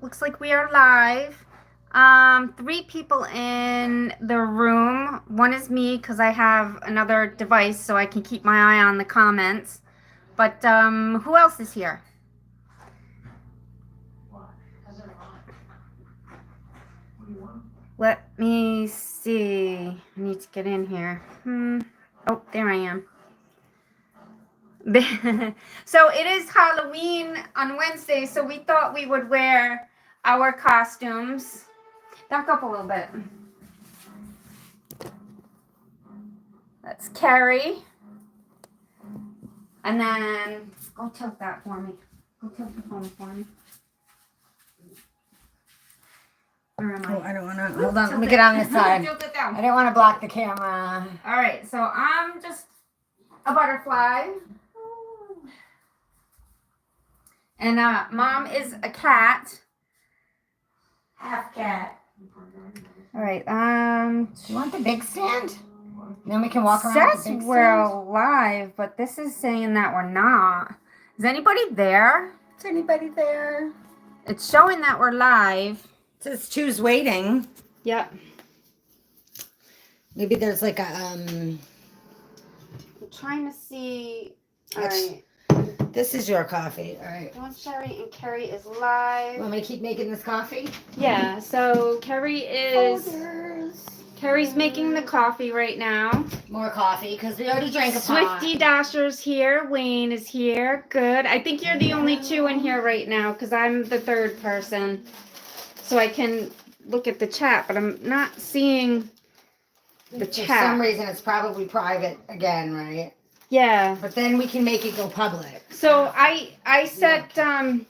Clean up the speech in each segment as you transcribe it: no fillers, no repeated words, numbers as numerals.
Looks like we are live. Three people in the room. One is me because I have another device so I can keep my eye on the comments. But who else is here? Let me see. I need to get in here. Oh, there I am. So it is Halloween on Wednesday, so we thought we would wear our costumes. Back up a little bit. That's Kerri. And then, go tilt that for me. Go tilt the phone for me. Where am I? Oh, I don't want to. Hold on, let me get on this side. Tilt it down. I don't want to block the camera. All right, so I'm just a butterfly. And Mom is a cat. Half cat. All right, Do you want the big stand? Then we can walk around with the big we're stand. live, but this is saying that we're not. Is anybody there? Is anybody there? It's showing that we're live. It says choose waiting. Yep. Maybe there's like a I'm trying to see. All right. This is your coffee. All right. Sheri and Kerri is live. You want me to keep making this coffee? Yeah. So Kerri's making the coffee right now. More coffee because we already drank a pot. Swifty Dasher's here. Wayne is here. Good. I think you're the only two in here right now because I'm the third person. So I can look at the chat, but I'm not seeing the chat. For some reason, it's probably private again, right? Yeah. But then we can make it go public. So I set the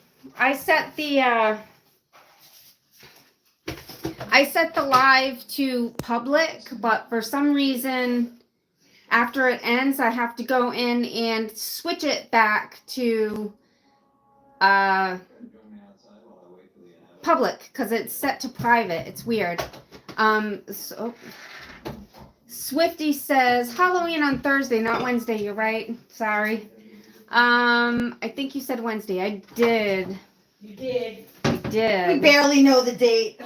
live to public, but for some reason after it ends I have to go in and switch it back to public because it's set to private. It's weird. So Swifty says Halloween on Thursday, not Wednesday. You're right. Sorry. I think you said Wednesday. I did. You did. I did. We barely know the date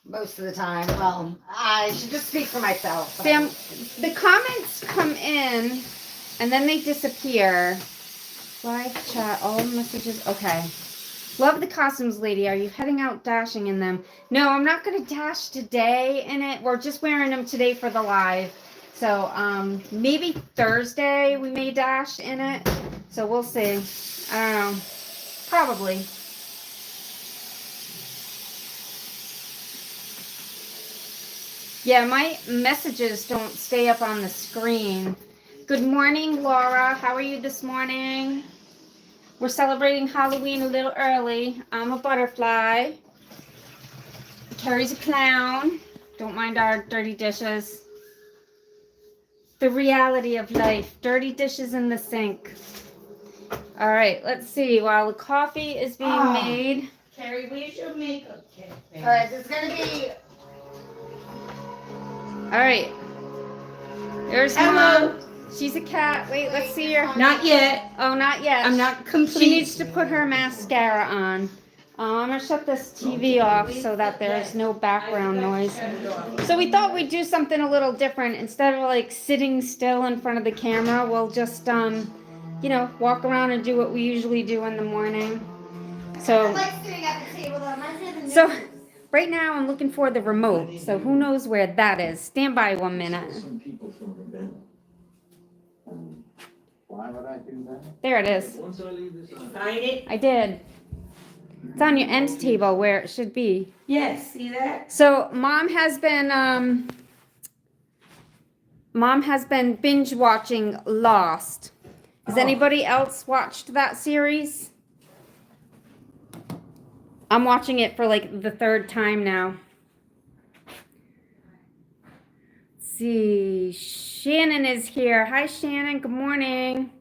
most of the time. Well, I should just speak for myself. Sam, the comments come in and then they disappear. Live chat, all messages. Okay. Love the costumes, lady. Are you heading out dashing in them? No, I'm not going to dash today in it. We're just wearing them today for the live. So, maybe Thursday we may dash in it. So we'll see. I don't know. Probably. Yeah, my messages don't stay up on the screen. Good morning, Laura. How are you this morning? We're celebrating Halloween a little early. I'm a butterfly. Kerri's a clown. Don't mind our dirty dishes. The reality of life. Dirty dishes in the sink. All right, let's see. While the coffee is being made. Kerri, where's your makeup kit? All right, there's going to be... All right. There's Mom. She's a cat. Wait, let's see her. Not yet. Oh, not yet. I'm not complete. She needs to put her mascara on. I'm going to shut this TV off so that there's no background noise. So we thought we'd do something a little different. Instead of like sitting still in front of the camera, we'll just, you know, walk around and do what we usually do in the morning. So, I like sitting at the table though. so right now I'm looking for the remote. So who knows where that is? Stand by 1 minute. Why would I do that? There it is. Find it? I did. It's on your end table where it should be. Yes, see that? So Mom has been binge watching Lost. Has anybody else watched that series? I'm watching it for like the third time now. Let's see. Shannon is here. Hi, Shannon. Good morning.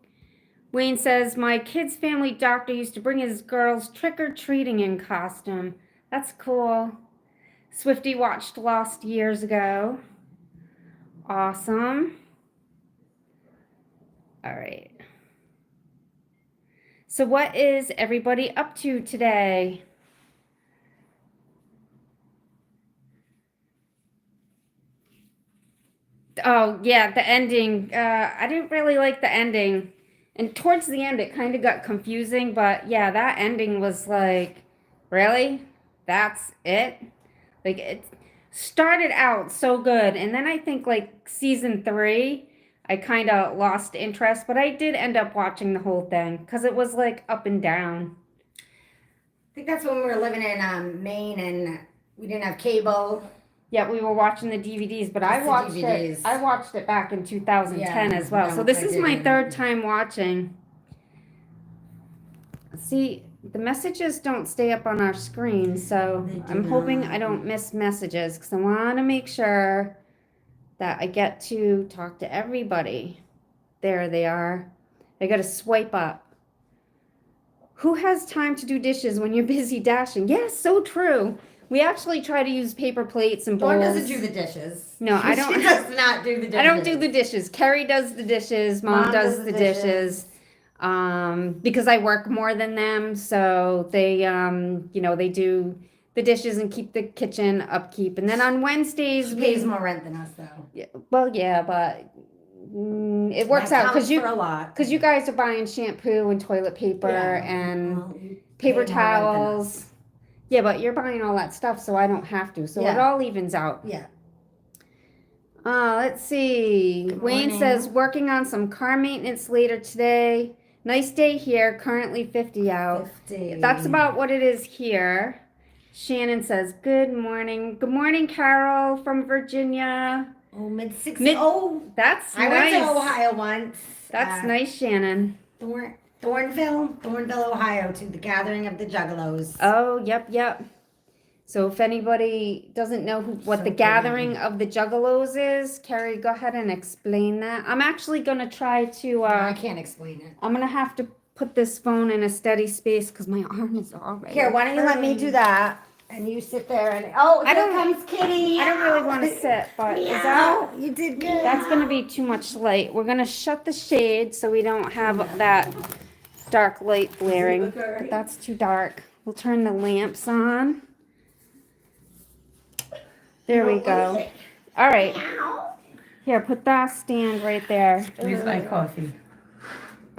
Wayne says, my kid's family doctor used to bring his girls trick-or-treating in costume. That's cool. Swifty watched Lost years ago. Awesome. All right. So what is everybody up to today? Oh, yeah, the ending. I didn't really like the ending. And towards the end, it kind of got confusing. But yeah, that ending was like, really? That's it? Like, it started out so good. And then I think, like, season 3, I kind of lost interest. But I did end up watching the whole thing because it was, like, up and down. I think that's when we were living in Maine and we didn't have cable. Yeah, we were watching the DVDs, but I Just the watched it. DVDs. I watched it back in 2010 Yeah, as well. no, So this I is my didn't. 3rd time watching. See, the messages don't stay up on our screen, so They do I'm hoping not. I don't miss messages because I want to make sure that I get to talk to everybody. There they are. I got to swipe up. Who has time to do dishes when you're busy dashing? Yes, so true. We actually try to use paper plates and bowls. Dawn doesn't do the dishes. No, I don't. She does not do the dishes. I don't do the dishes. Kerri does the dishes. Mom does the dishes. Because I work more than them, so they, they do the dishes and keep the kitchen upkeep. And then on Wednesdays, She pays more rent than us, though. yeah, well, yeah, but it works out because for a lot. you guys are buying shampoo and toilet paper and Well, you paper pay more rent than towels. us. Yeah, but you're buying all that stuff, so I don't have to. So it Yeah. all evens out. Yeah. Let's see. Good Wayne morning. says working on some car maintenance later today. Nice day here. Currently 50 out. 50. That's about what it is here. Shannon says good morning. Good morning, Carol from Virginia. Oh, mid-60s. That's I nice. went to Ohio once. That's nice, Shannon. Thornville, Ohio, to the Gathering of the Juggalos. Oh, yep. So if anybody doesn't know what the Gathering of the Juggalos is, Kerri, go ahead and explain that. I'm actually going to try to... I can't explain it. I'm going to have to put this phone in a steady space because my arm is already... Here, why don't you let me do that? And you sit there and... Oh, here comes Kitty. I don't really want to sit, but is Meow. You did good. that's going to be too much light. We're going to shut the shade so we don't have that dark light blaring. But that's too dark. We'll turn the lamps on. There we go. All right. Here, put that stand right there. Where's my coffee?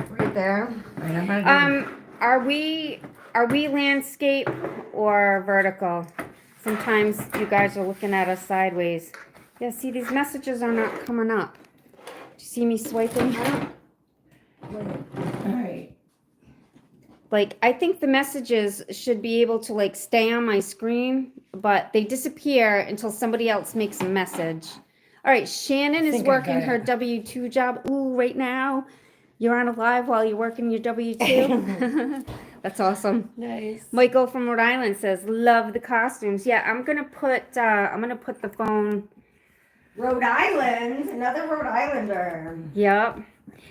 Right there. Right on my door. Are we landscape or vertical? Sometimes you guys are looking at us sideways. Yeah, see, these messages are not coming up. Do you see me swiping? All right. Like, I think the messages should be able to, like, stay on my screen, but they disappear until somebody else makes a message. All right, Shannon is think I working got her it. W-2 job. Ooh, right now, you're on a live while you're working your W-2. That's awesome. Nice. Michael from Rhode Island says, love the costumes. Yeah, I'm gonna put the phone. Rhode Island. Another Rhode Islander. Yep.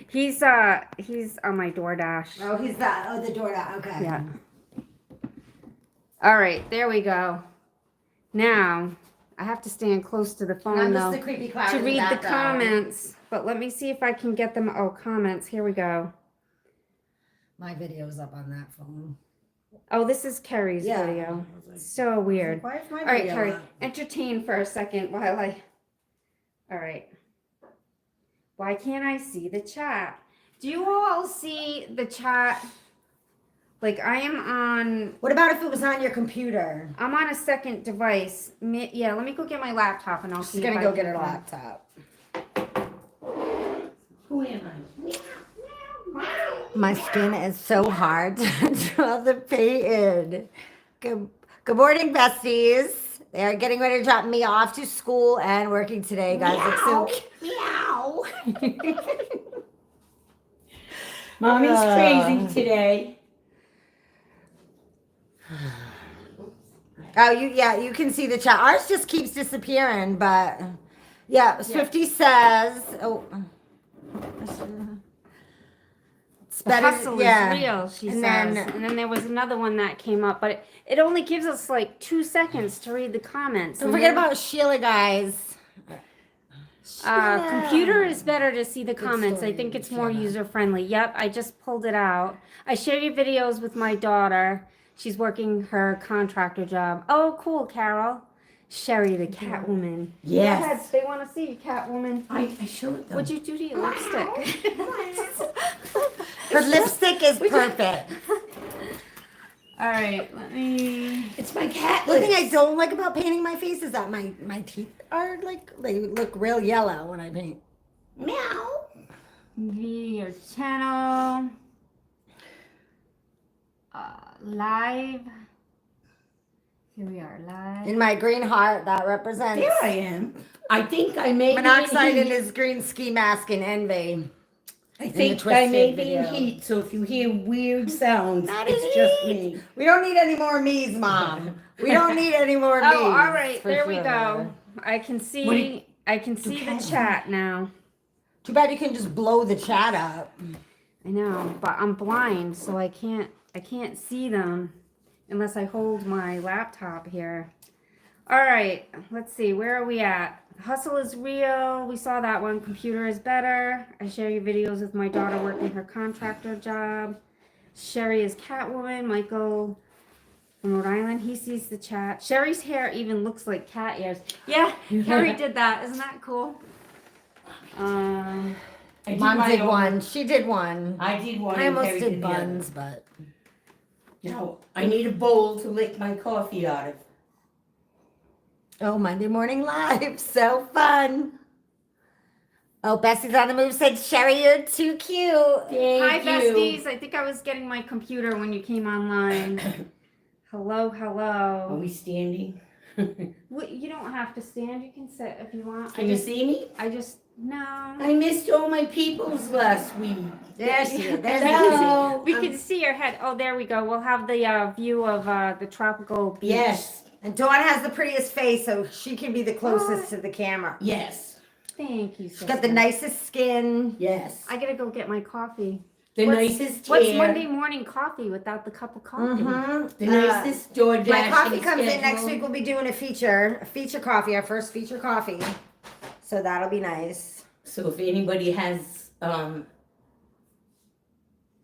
He's on my DoorDash. Oh, he's that. Oh, the door. Okay. Yeah. All right, there we go. Now, I have to stand close to the And phone I'm though just the creepy clown to in read the background. comments. But let me see if I can get them. Oh, comments. Here we go. My video's up on that phone. Oh, this is Kerri's Yeah. video. So weird. Why is my All right, video Kerri, up? entertain for a second while I. All right. Why can't I see the chat? Do you all see the chat? Like I am on. What about if it was on your computer? I'm on a second device. Yeah, let me go get my laptop and I'll see. She's gonna if go I get can her find- laptop. Who am I? My skin is so hard to draw the paint. Good morning, besties. They're getting ready to drop me off to school and working today, guys. It's so meow. Mommy's crazy today. Oh, you can see the chat. Ours just keeps disappearing, but yeah, Swifty says, it's The better. hustle Yeah. is real, she And says. then- And then there was another one that came up, but it only gives us like 2 seconds to read the comments. Don't And forget then, about Sheila, guys. computer is better to see the Good comments. I story, think it's more Sheila. user friendly. Yep, I just pulled it out. I share your videos with my daughter. She's working her contractor job. Oh, cool, Carol. Sheri, the Catwoman. Yes. Go ahead, they want to see you, Catwoman. I showed them. What'd you do to your lipstick? Her lipstick is perfect. All right, let me. It's my cat The thing I lips. don't like about painting my face is that my teeth are like, they look real yellow when I paint. Meow. View your channel. Live. Here we are, live. In my green heart, that represents There I am. I think I may monoxide be in his green ski mask and envy. I think the I may Twisted be in video. heat, so if you hear weird sounds, Not it's in just heat. me. We don't need any more me's, Mom. We don't need any more me's. Oh, all right, for there we sure. go. I can What do see. I can see the cats chat now. Too bad you can just blow the chat up. I know, but I'm blind, so I can't see them unless I hold my laptop here. All right, let's see. Where are we at? Hustle is real. We saw that one. Computer is better. I share your videos with my daughter working her contractor job. Sheri is Catwoman. Michael from Rhode Island. He sees the chat. Sheri's hair even looks like cat ears. Yeah, Kerri did that. Isn't that cool? I did Mom my did own- one. She did one. I did one. I and almost Kerri did the other. buns, but Now, I need a bowl to lick my coffee out of. oh, Monday Morning Live, so fun. Oh, Bessie's on the move said, Sheri, you're too cute. Hi, Thank you. besties. I think I was getting my computer when you came online. Hello, Are hello. we standing? Well, you don't have to stand. You can sit if you want. Can you see me? No. I missed all my peoples last week. There she is. There's Hello. We can see your head. Oh, there we go. We'll have the view of the tropical beach. Yes. And Dawn has the prettiest face, so she can be the closest to the camera. Yes. Thank you, She's sister. got the nicest skin. Yes. I gotta go get my coffee. The What's- nicest What's chair. Monday morning coffee without the cup of coffee? Mm-hmm. The nicest door My coffee comes in next week. We'll be doing a feature coffee, our first feature coffee. So that'll be nice. So if anybody has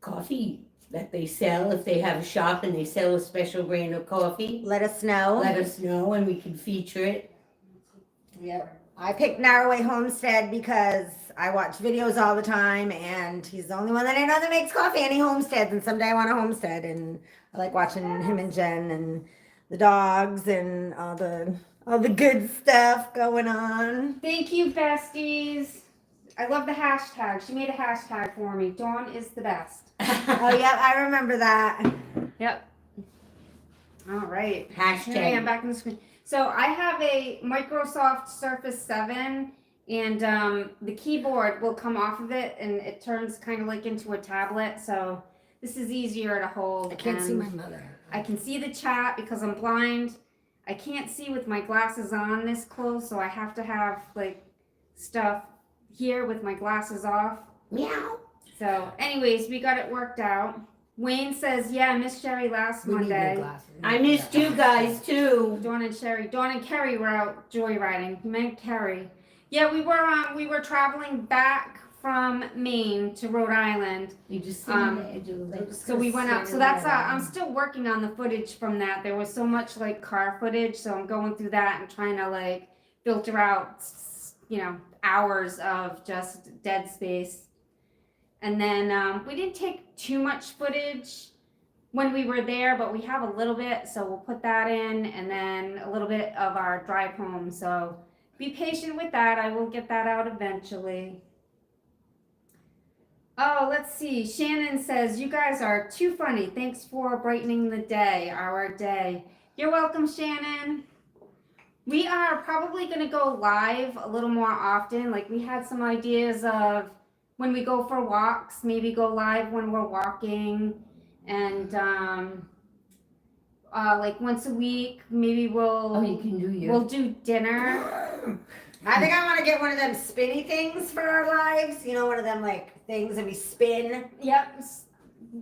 coffee that they sell, if they have a shop and they sell a special brand of coffee, Let us know. let us know and we can feature it. Yep. I picked Narrowway Homestead because I watch videos all the time, and he's the only one that I know that makes coffee, and he homesteads, and someday I want a homestead, and I like watching him and Jen and the dogs and all the good stuff going on. Thank you, besties. I love the hashtag. She made a hashtag for me. Dawn is the best. Oh yeah, I remember that. Yep. All right. Here I am Hashtag. back on the screen. So I have a Microsoft Surface 7, and the keyboard will come off of it, and it turns kind of like into a tablet. So this is easier to hold. I can't see and my mother. I can see the chat because I'm blind. I can't see with my glasses on this close, so I have to have like stuff here with my glasses off. Meow. So, anyways, we got it worked out. Wayne says, "Yeah, I missed Sheri last We need new Monday. glasses. I missed you guys too. Dawn and Kerri were out joyriding. You meant Kerri. Yeah, we were traveling back from Maine to Rhode Island. You just So we went up. So that's I'm still working on the footage from that. There was so much like car footage, so I'm going through that and trying to like filter out, hours of just dead space. And then we didn't take too much footage when we were there, but we have a little bit, so we'll put that in, and then a little bit of our drive home. So be patient with that. I will get that out eventually. Oh, let's see. Shannon says, "You guys are too funny. Thanks for brightening the day, our day." You're welcome, Shannon. We are probably going to go live a little more often. Like, we had some ideas of when we go for walks, maybe go live when we're walking, and like once a week, maybe you can do your. we'll do dinner. I think I want to get one of them spinny things for our lives. You know, one of them like things that we spin. Yep.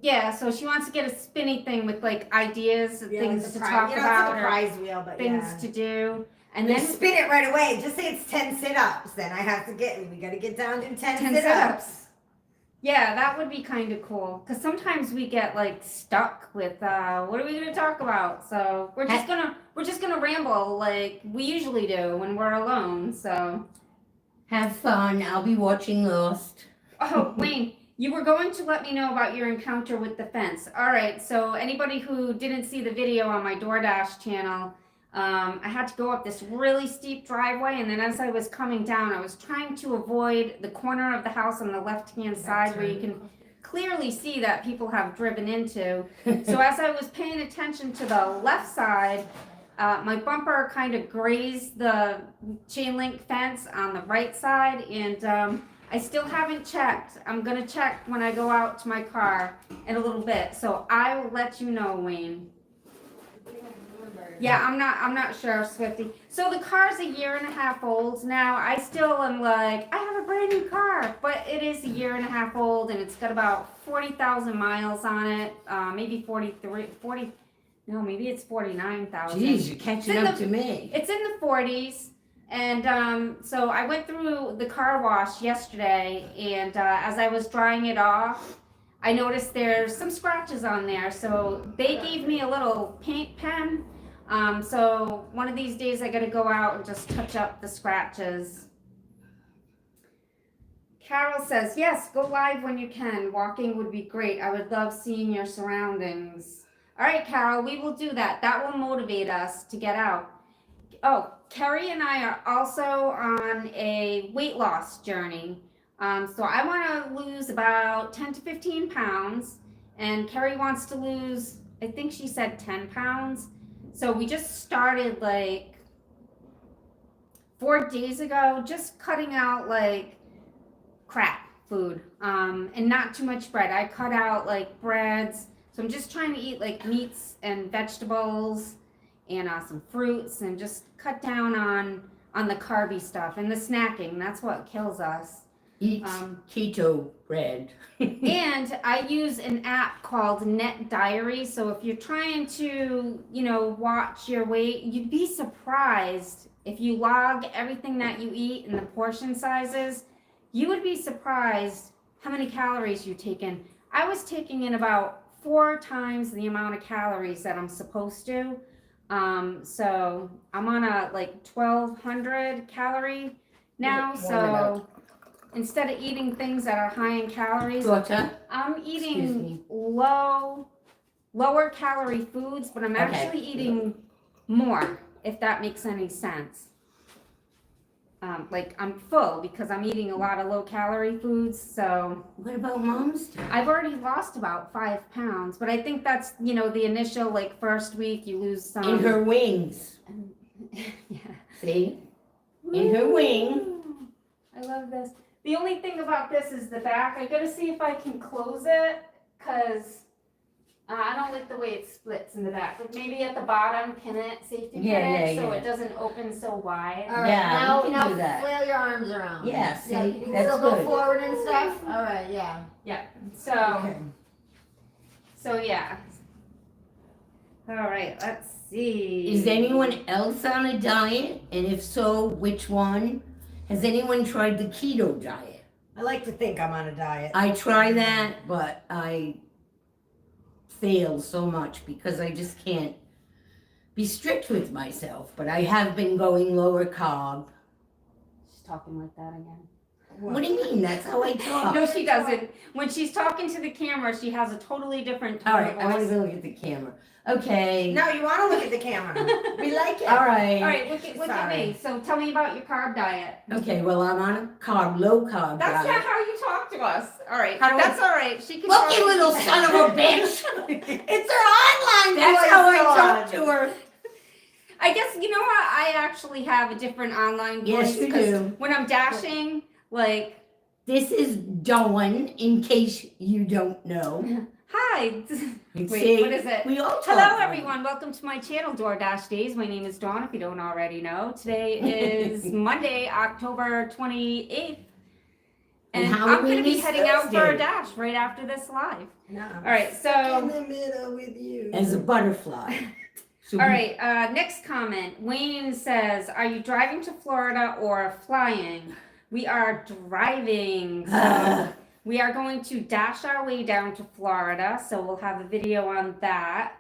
Yeah, so she wants to get a spinny thing with like ideas, Yeah, things like to the talk prize, about, it's like a or prize wheel, but things yeah. to do, And and then then spin it right away. Just say it's 10 sit-ups. Then I have to we got to get down to 10 10 sit-ups. sit-ups. Yeah, that would be kind of cool. Because sometimes we get like stuck with what are we gonna talk about? So we're we're just gonna ramble like we usually do when we're alone. So, Have fun. I'll be watching Lost. oh Wayne, you were going to let me know about your encounter with the fence. All right. So anybody who didn't see the video on my DoorDash channel, I had to go up this really steep driveway, and then as I was coming down, I was trying to avoid the corner of the house on the left-hand side where you can clearly see that people have driven into. So as I was paying attention to the left side, my bumper kind of grazed the chain link fence on the right side, and I still haven't checked. I'm gonna check when I go out to my car in a little bit. So I will let you know, Wayne. Yeah, I'm not sure, Swifty. So the car's a year and a half old now. I still am like, I have a brand new car, but it is a year and a half old, and it's got about 40,000 miles on it. Maybe 40, no, maybe it's 49,000. Jeez, you're catching up to me. It's in the 40s. And so I went through the car wash yesterday, and as I was drying it off, I noticed there's some scratches on there. So they gave me a little paint pen. So one of these days I gotta go out and just touch up the scratches. Carol says, yes, go live when you can. Walking would be great. I would love seeing your surroundings. All right, Carol, we will do that. That will motivate us to get out. Oh, Kerri and I are also on a weight loss journey. So I want to lose about 10 to 15 pounds, and Kerri wants to lose, I think she said 10 pounds. So we just started like 4 days ago, just cutting out like crap food, and not too much bread. I cut out like breads. So I'm just trying to eat like meats and vegetables and some fruits, and just cut down on the carby stuff and the snacking. That's what kills us. Eat keto bread. And I use an app called Net Diary. So if you're trying to, watch your weight, you'd be surprised if you log everything that you eat and the portion sizes. You would be surprised how many calories you take in. I was taking in about 4 times the amount of calories that I'm supposed to. So I'm on a like 1,200 calorie now. So instead of eating things that are high in calories, I'm eating lower calorie foods, but I'm actually eating more, if that makes any sense. Like I'm full because I'm eating a lot of low calorie foods. So What about Mom's stuff? I've already lost about 5 pounds, but I think that's, the initial like first week you lose some. In her wings. Yeah. See? In her wing. I love this. The only thing about this is the back. I gotta see if I can close it, because I don't like the way it splits in the back. Like maybe at the bottom, pin it, safety pin it, so it doesn't open so wide. All right, Yeah, you can now do that. flail your arms around. Yeah, see, Yeah, you can that's still go good. forward and stuff. All right, yeah. Yeah. So, Okay. so yeah. All right. Let's see. Is anyone else on a diet? And if so, which one? Has anyone tried the keto diet? I like to think I'm on a diet. I try that, but I fail so much because I just can't be strict with myself. But I have been going lower carb. She's talking like that again. What do you mean? That's how I talk. No, she doesn't. When she's talking to the camera, she has a totally different tone All right, of I want voice. to go look at the camera. Okay. No, you want to look at the camera. We like it. All right. All right, look at me. So tell me about your carb diet. Okay, well, I'm on a low carb That's diet. not how you talk to us. All right, How do I- that's all right. She can. Look, talk- you little son of a bitch! It's her online That's voice, how I Dawn. talk to her. I guess you know what? I actually have a different online voice. Yes, you 'cause do. When I'm dashing, like, This is Dawn, in case you don't know. hi. You Wait, see, what is it? We all talk Hello, like- everyone. Welcome to my channel, DoorDash Days. My name is Dawn, if you don't already know. Today is Monday, October 28th. And And I'm Halloween going to be is heading out for a Thursday. dash right after this live. No, All right, so, the middle with you. As a butterfly. So all right, next comment. Wayne says, are you driving to Florida or flying? We are driving. So we are going to dash our way down to Florida. So we'll have a video on that.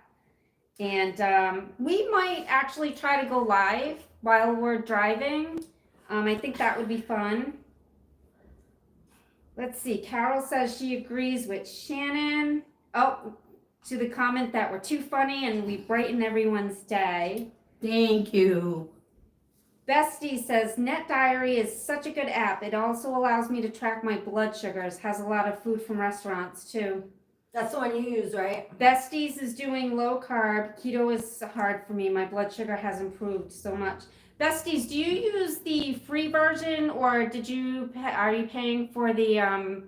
And we might actually try to go live while we're driving. I think that would be fun. Let's see. Carol says she agrees with Shannon. Oh, to the comment that we're too funny and we brighten everyone's day. Thank you. Bestie says Net Diary is such a good app. It also allows me to track my blood sugars. Has a lot of food from restaurants too. That's the one you use, right? Besties is doing low carb. Keto is hard for me. My blood sugar has improved so much. Besties, do you use the free version or are you paying for the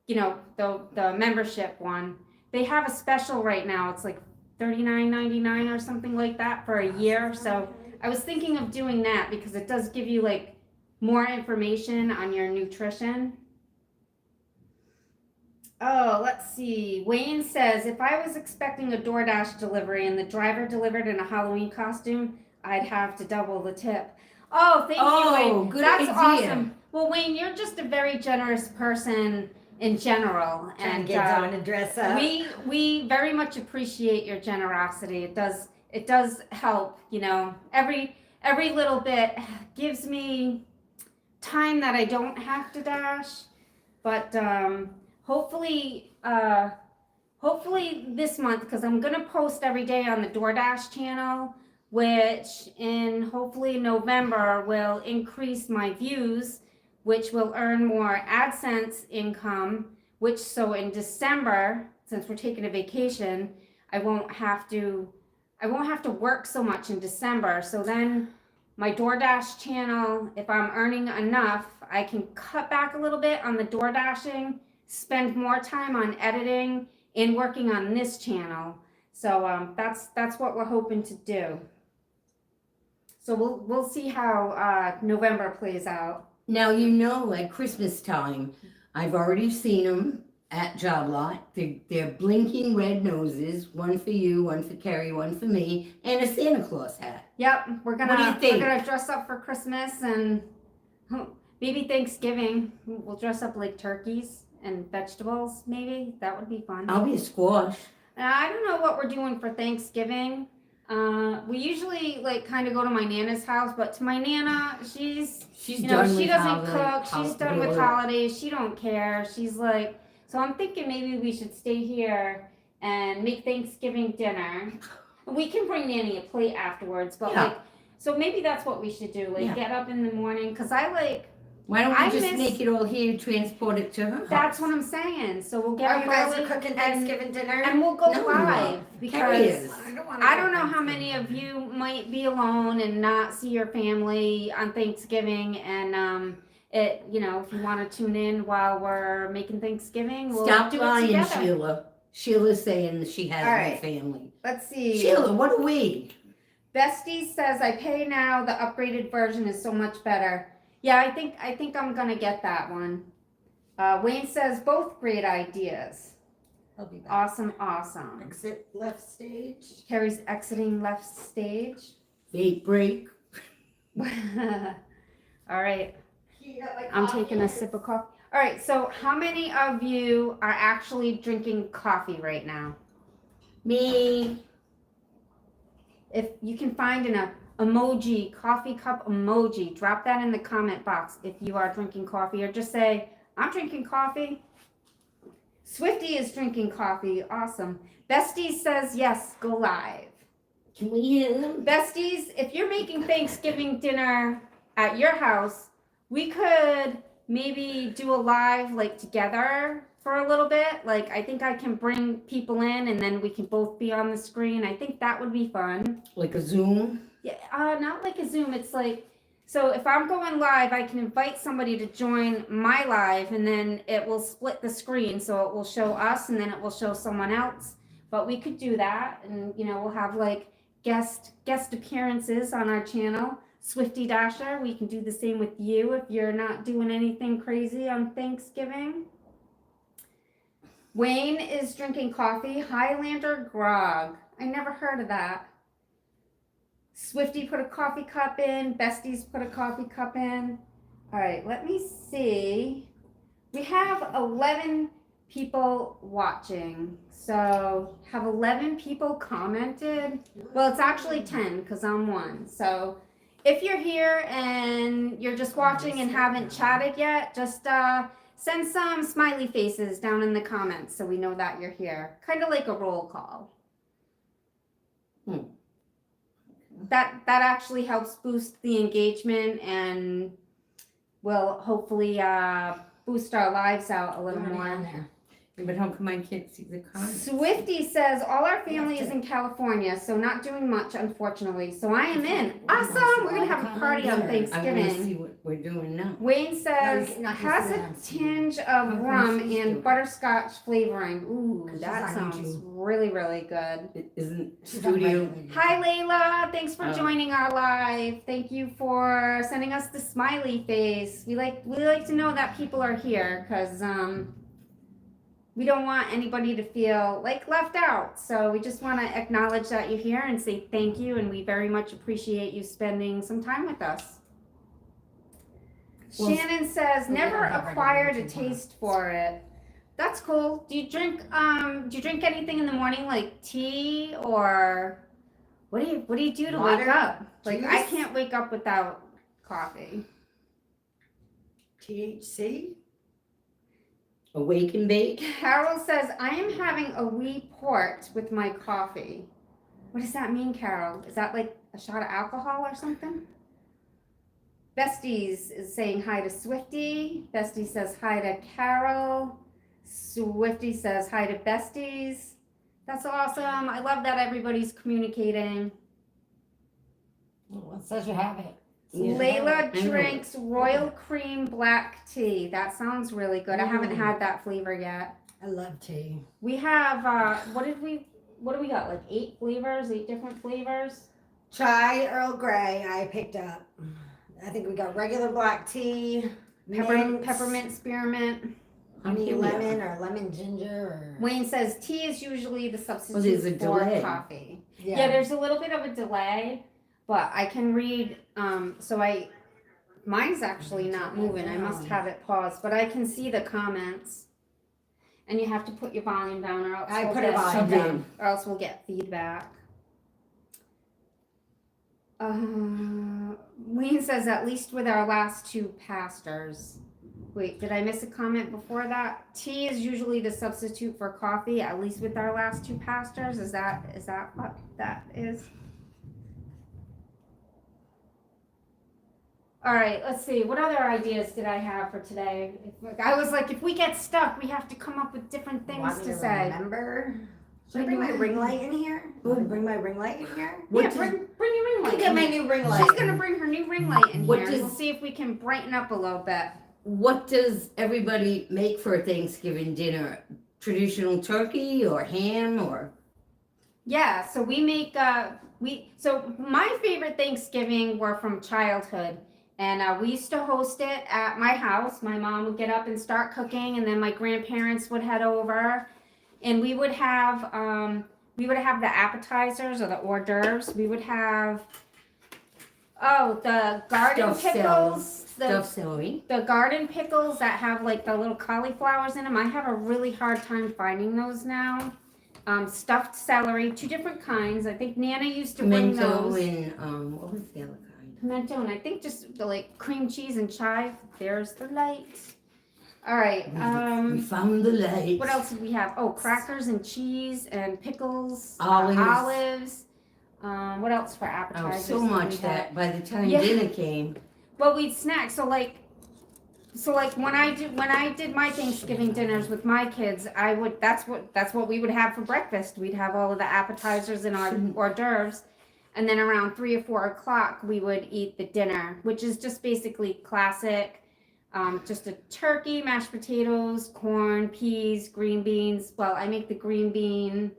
the membership one? They have a special right now. It's like $39.99 or something like that for a year. So I was thinking of doing that because it does give you like more information on your nutrition. Oh, let's see. Wayne says, if I was expecting a DoorDash delivery and the driver delivered in a Halloween costume, I'd have to double the tip. Oh, thank you, Wayne. Good That's idea. awesome. Well, Wayne, you're just a very generous person in general. And get on and dress up. We very much appreciate your generosity. It does help, every little bit gives me time that I don't have to dash. But hopefully this month, because I'm gonna post every day on the DoorDash channel, which in hopefully November will increase my views, which will earn more AdSense income, so in December, since we're taking a vacation, I won't have to work so much in December. So then my DoorDash channel, if I'm earning enough, I can cut back a little bit on the DoorDashing, spend more time on editing and working on this channel. So that's what we're hoping to do. So we'll see how November plays out. Now, at Christmas time, I've already seen them at Job Lot. They're blinking red noses, one for you, one for Kerri, one for me, and a Santa Claus hat. Yep, we're What do you think? We're gonna dress up for Christmas and maybe Thanksgiving. We'll dress up like turkeys and vegetables. Maybe that would be fun. I'll be a squash. I don't know what we're doing for Thanksgiving. We usually kind of go to my Nana's house, but to my Nana, she's done she with doesn't cook. She's done with holiday. holidays. She don't care. She's like, so I'm thinking maybe we should stay here and make Thanksgiving dinner. We can bring Nanny a plate afterwards, but so maybe that's what we should do. Get up in the morning, because Why don't we just make it all here, transport it to her house? That's what I'm saying. So we'll get Are up you guys early cooking Thanksgiving dinner? and we'll go No, live Kerri is. because I don't know how many of you might be alone and not see your family on Thanksgiving, and if you want to tune in while we're making Thanksgiving, we'll Stop do it lying, together. Sheila. Sheila's saying that she has All no right. family. Let's see. Sheila, what are we? Bestie says I pay now. The upgraded version is so much better. Yeah, I think I'm gonna get that one. Wayne says both great ideas. I'll be back. Awesome. Exit left stage. Kerri's exiting left stage. Vape break. All right. I'm taking a sip of coffee. All right, so how many of you are actually drinking coffee right now? Me. If you can find an emoji, coffee cup emoji, drop that in the comment box if you are drinking coffee, or just say, I'm drinking coffee. Swifty is drinking coffee. Awesome. Besties says yes, go live. Can we hear them? Besties, if you're making Thanksgiving dinner at your house, we could maybe do a live together for a little bit. I think I can bring people in and then we can both be on the screen. I think that would be fun. Like a Zoom? Yeah, not like a Zoom. It's so if I'm going live, I can invite somebody to join my live, and then it will split the screen. So it will show us, and then it will show someone else. But we could do that, and we'll have guest appearances on our channel. Swifty Dasher, we can do the same with you if you're not doing anything crazy on Thanksgiving. Wayne is drinking coffee. Highlander Grog. I never heard of that. Swifty put a coffee cup in. Besties put a coffee cup in. All right, let me see. We have 11 people watching. So have 11 people commented. Well, it's actually 10 because I'm one. So if you're here and you're just watching and haven't chatted yet, just send some smiley faces down in the comments so we know that you're here. Kind of like a roll call. That actually helps boost the engagement and will hopefully boost our lives out a little more. But how come I can't see the comments? Swifty says all our family is in California, so not doing much, unfortunately. So I am in. Awesome! We're gonna have a party on I want to Thanksgiving. see what we're doing now. Wayne says No, has a tinge of rum and butterscotch flavoring. Ooh, that sounds really, really good. It isn't studio. Hi Layla, thanks for Oh. joining our live. Thank you for sending us the smiley face. We like to know that people are here because we don't want anybody to feel like left out. So we just want to acknowledge that you're here and say thank you, and we very much appreciate you spending some time with us. Well, Shannon says never acquired a taste for it. That's cool. Do you drink anything in the morning like tea, or what do you do to wake Water? up? Like I Juice? can't wake up without coffee. THC? Awake and bake. Carol says, I am having a wee port with my coffee. What does that mean, Carol? Is that like a shot of alcohol or something? Besties is saying hi to Swifty. Bestie says hi to Carol. Swifty says hi to Besties. That's awesome. I love that everybody's communicating. Well, it says you have it. Yeah. Layla I know. drinks royal cream black tea. That sounds really good. I haven't had that flavor yet. I love tea. We have what do we got? Like 8 flavors, 8 different flavors. Chai Earl Grey I picked up. I think we got regular black tea, Peppermint spearmint. honey lemon or lemon ginger. Or... Wayne says tea is usually the there's substitute a for delay. coffee. Yeah, there's a little bit of a delay, but I can read. Mine's actually not moving. I must have it paused, but I can see the comments. And you have to put your volume down, or else I we'll put get, it volume down. or else we'll get feedback. Wayne says at least with our last 2 pastors. Wait, did I miss a comment before that? Tea is usually the substitute for coffee, at least with our last 2 pastors. Is that what that is? All right, let's see. What other ideas did I have for today? I was like, if we get stuck, we have to come up with different things Want me to say. Remember? Should I bring my ring light in here? Want to bring my ring light in here? Yeah, bring your ring light. Look at my new ring light. She's gonna bring her new ring light in What here. does- We'll see if we can brighten up a little bit. What does everybody make for Thanksgiving dinner? Traditional turkey or ham or? Yeah, so we make so my favorite Thanksgiving were from childhood, and we used to host it at my house. My mom would get up and start cooking, and then my grandparents would head over, and we would have the appetizers or the hors d'oeuvres. We would have the garden Stuffed pickles, Stuffed celery. the garden pickles that have like the little cauliflowers in them. I have a really hard time finding those now. Stuffed celery, 2 different kinds. I think Nana used to bring Pimento those. and what was the other kind? Pimento, and I think just the like cream cheese and chive. There's the light. All right. We found the light. What else did we have? Oh, crackers and cheese and pickles. Olives. Olives. What else for Oh, appetizers? so did we much have? that by the time Yeah. dinner came, Well, we'd snack. So like when I did my Thanksgiving dinners with my kids, that's what we would have for breakfast. We'd have all of the appetizers and our hors d'oeuvres, and then around 3 or 4 o'clock we would eat the dinner, which is just basically classic, just a turkey, mashed potatoes, corn, peas, green beans. Well, I make the green bean.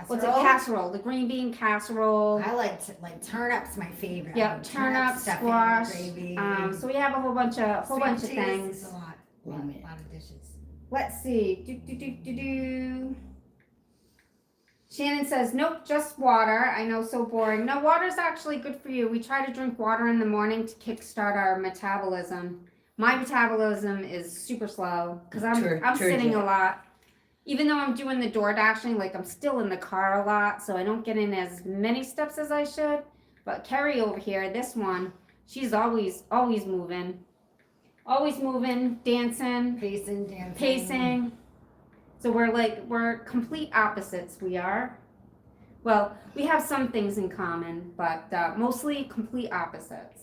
What's it? Casserole. The green bean casserole. I like turnips. My favorite. Yep, turnips, stuffing, squash. gravy. So we have a whole bunch of Sweet cheese. things. It's a lot of dishes. Let's see. Shannon says, nope, just water. I know, so boring. No, water's actually good for you. We try to drink water in the morning to kickstart our metabolism. my metabolism is super slow because I'm sitting Turgid. a lot. Even though I'm doing the door dashing, like I'm still in the car a lot, so I don't get in as many steps as I should. But Kerri over here, this one, she's always moving. Always moving, dancing, pacing. So we're complete opposites, we are. Well, we have some things in common, but mostly complete opposites.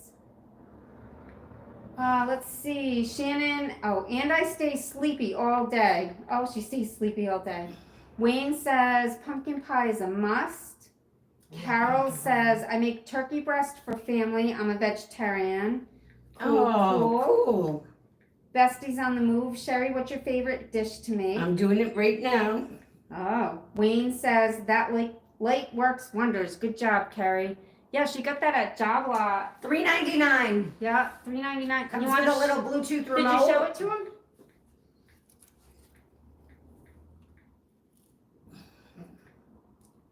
Let's see, Shannon. Oh, and I stay sleepy all day. Oh, she stays sleepy all day. Wayne says pumpkin pie is a must. Carol says I make turkey breast for family. I'm a vegetarian. Cool. Bestie's on the move. Sheri, what's your favorite dish to make? I'm doing it right now. Oh, Wayne says that light works wonders. Good job, Kerri. Yeah, she got that at Job Lot. $3.99. Yeah, $3.99. Comes with a little Bluetooth remote. Did you show it to him?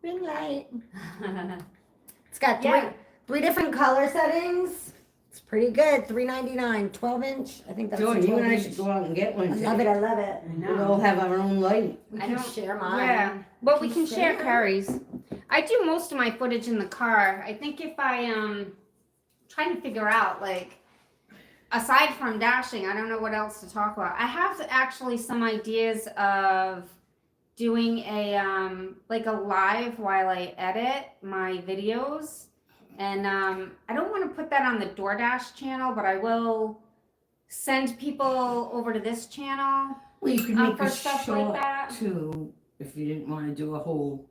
Ring light. It's got three different color settings. It's pretty good. $3.99. 12-inch. I think that's Joy, you and I 12-inch. should go out and get one. I love it. I love it. We all have our own light. We I can don't share mine. Yeah, well, we can share Kerri's. I do most of my footage in the car. I think if I trying to figure out like aside from dashing, I don't know what else to talk about. I have actually some ideas of doing a like a live while I edit my videos, and I don't want to put that on the DoorDash channel, but I will send people over to this channel. Well, you could make for a stuff short like that. too if you didn't want to do a whole.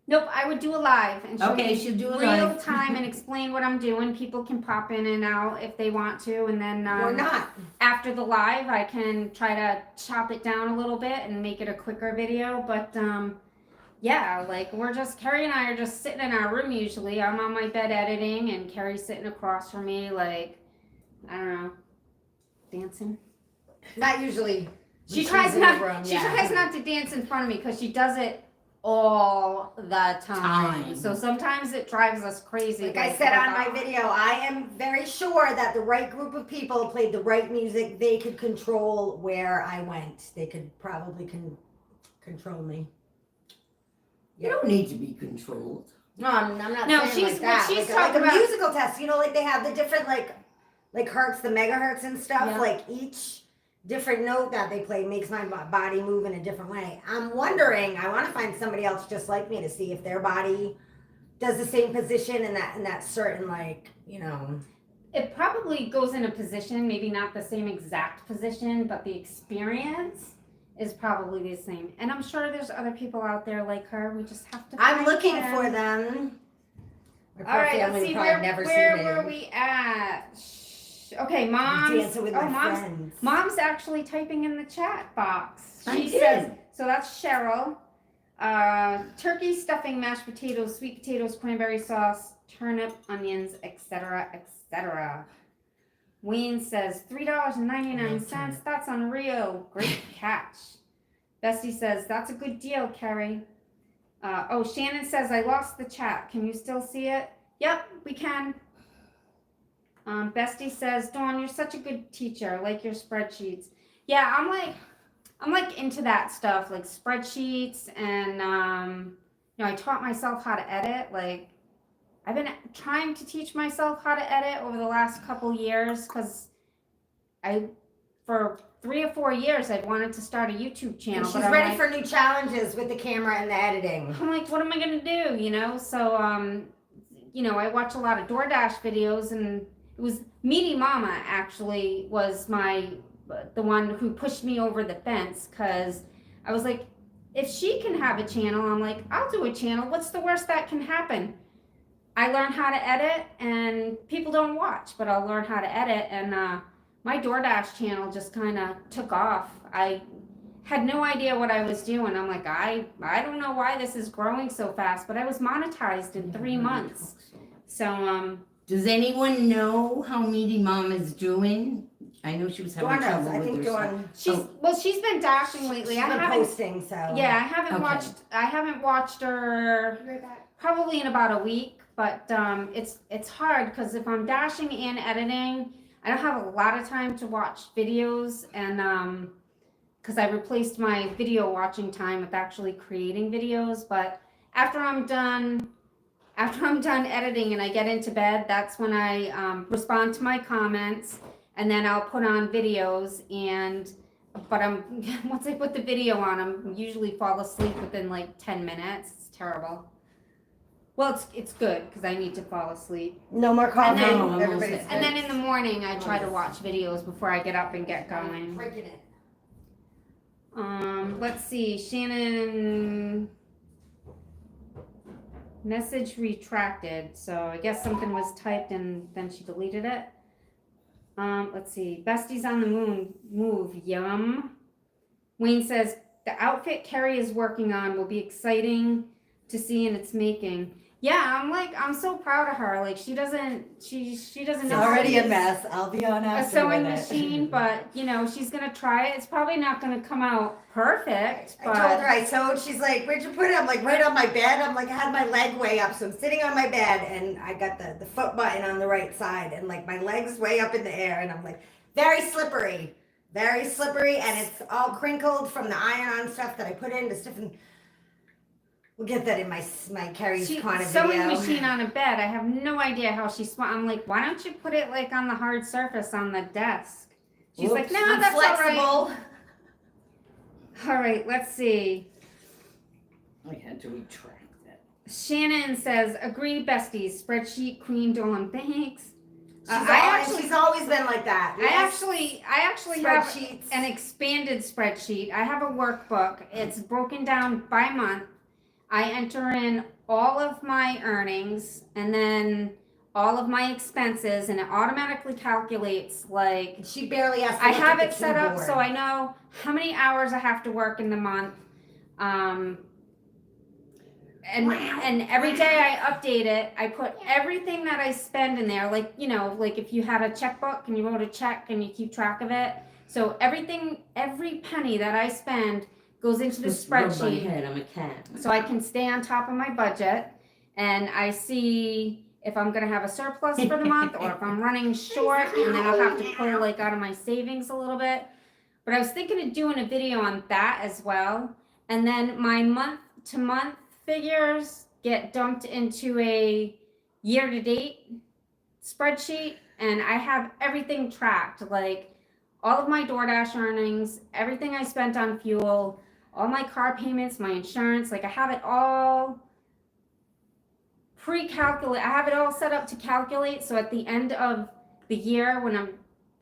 Nope, I would do a live and show Okay, you she'll do a real live. time and explain what I'm doing. People can pop in and out if they want to, and then Or not. after the live, I can try to chop it down a little bit and make it a quicker video. But yeah, like Kerri and I are just sitting in our room usually. I'm on my bed editing, and Kerri's sitting across from me, like I don't know, dancing. Not usually. She She's tries in not. the room, She yeah. tries not to dance in front of me because she does it all the time. So sometimes it drives us crazy. Like I said on my video, I am very sure that the right group of people played the right music. They could control where I went. They could probably control me. You don't need to be controlled. No, I'm not No, saying she's- like that. what she's like talking a about- musical test. You know, like they have the different like hertz, the megahertz and stuff. Yeah. Like each different note that they play makes my body move in a different way. I'm wondering, I want to find somebody else just like me to see if their body does the same position in that certain, like, you know. It probably goes in a position, maybe not the same exact position, but the experience is probably the same. And I'm sure there's other people out there like her. We just have to. I'm find looking them. for them. My All right, family let's see probably never where see me. were we at? Okay, mom's. Dancing with my mom's. friends. Mom's actually typing in the chat box. I She did. says, so that's Cheryl. Turkey, stuffing, mashed potatoes, sweet potatoes, cranberry sauce, turnip, onions, etc., etc. Wayne says $3.99. That's unreal. Great catch. Bestie says that's a good deal, Kerri. Shannon says I lost the chat. Can you still see it? Yep, we can. Bestie says, Dawn, you're such a good teacher. I like your spreadsheets. Yeah, I'm like into that stuff, like spreadsheets, and I taught myself how to edit. Like, I've been trying to teach myself how to edit over the last couple years because for 3 or 4 years I'd wanted to start a YouTube channel. And she's but I'm ready like, for new challenges with the camera and the editing. I'm like, what am I gonna do? So I watch a lot of DoorDash videos, and it was Meaty Mama actually was the one who pushed me over the fence, because I was like, if she can have a channel, I'm like, I'll do a channel. What's the worst that can happen? I learn how to edit, and people don't watch, but I'll learn how to edit, and my DoorDash channel just kind of took off. I had no idea what I was doing. I'm like, I don't know why this is growing so fast, but I was monetized in 3 months. So, Does anyone know how Meaty Mom is doing? I know she was having Dawn does. trouble I with think her Dawn. she's been dashing lately. She's I been haven't posting, so. Yeah, I haven't watched her Be right back. probably in about a week, but it's hard because if I'm dashing and editing, I don't have a lot of time to watch videos, and because I replaced my video watching time with actually creating videos. But after I'm done editing and I get into bed, that's when I respond to my comments, and then I'll put on videos. But once I put the video on, I'm usually fall asleep within like 10 minutes. It's terrible. Well, it's good because I need to fall asleep. No more coffee. And then- Everybody's And then in the morning, I try to watch videos before I get up and get going. Freaking it. Let's see, Shannon. Message retracted. So I guess something was typed and then she deleted it. Let's see. Besties on the move. Yum. Wayne says the outfit Kerri is working on will be exciting to see in its making. Yeah, I'm so proud of her. Like she doesn't It's know how already to a use mess. I'll be on a after sewing with it. machine, but she's gonna try it. It's probably not gonna come out perfect, I but told her I sewed. She's like, "Where'd you put it?" I'm like, "Right on my bed." I'm like, I had my leg way up, so I'm sitting on my bed, and I got the foot button on the right side, and like my legs way up in the air, and I'm like, very slippery, and it's all crinkled from the iron-on stuff that I put in to stiffen. We'll get that in my Kerri's corner sewing video. machine on a bed. I have no idea how I'm like, why don't you put it like on the hard surface on the desk? She's like, no, I'm that's all right. flexible. All right, let's see. I had to retract that. Shannon says, agree, besties. Spreadsheet queen Dawn. Thanks. She's always been like that. I actually have Spreadsheets. an expanded spreadsheet. I have a workbook. It's broken down by month. I enter in all of my earnings and then all of my expenses, and it automatically calculates like She barely has to I look have at it the set up keyboard. so I know how many hours I have to work in the month. And every day I update it. I put everything that I spend in there, like if you had a checkbook and you wrote a check and you keep track of it. So every penny that I spend goes into the Just rub my spreadsheet, head, I'm a cat. so I can stay on top of my budget, and I see if I'm gonna have a surplus for the month or if I'm running short, and then I'll have to pull like out of my savings a little bit. But I was thinking of doing a video on that as well, and then my month-to-month figures get dumped into a year-to-date spreadsheet, and I have everything tracked, like all of my DoorDash earnings, everything I spent on fuel, all my car payments, my insurance. Like I have it all pre-calculate. I have it all set up to calculate, so at the end of the year when I'm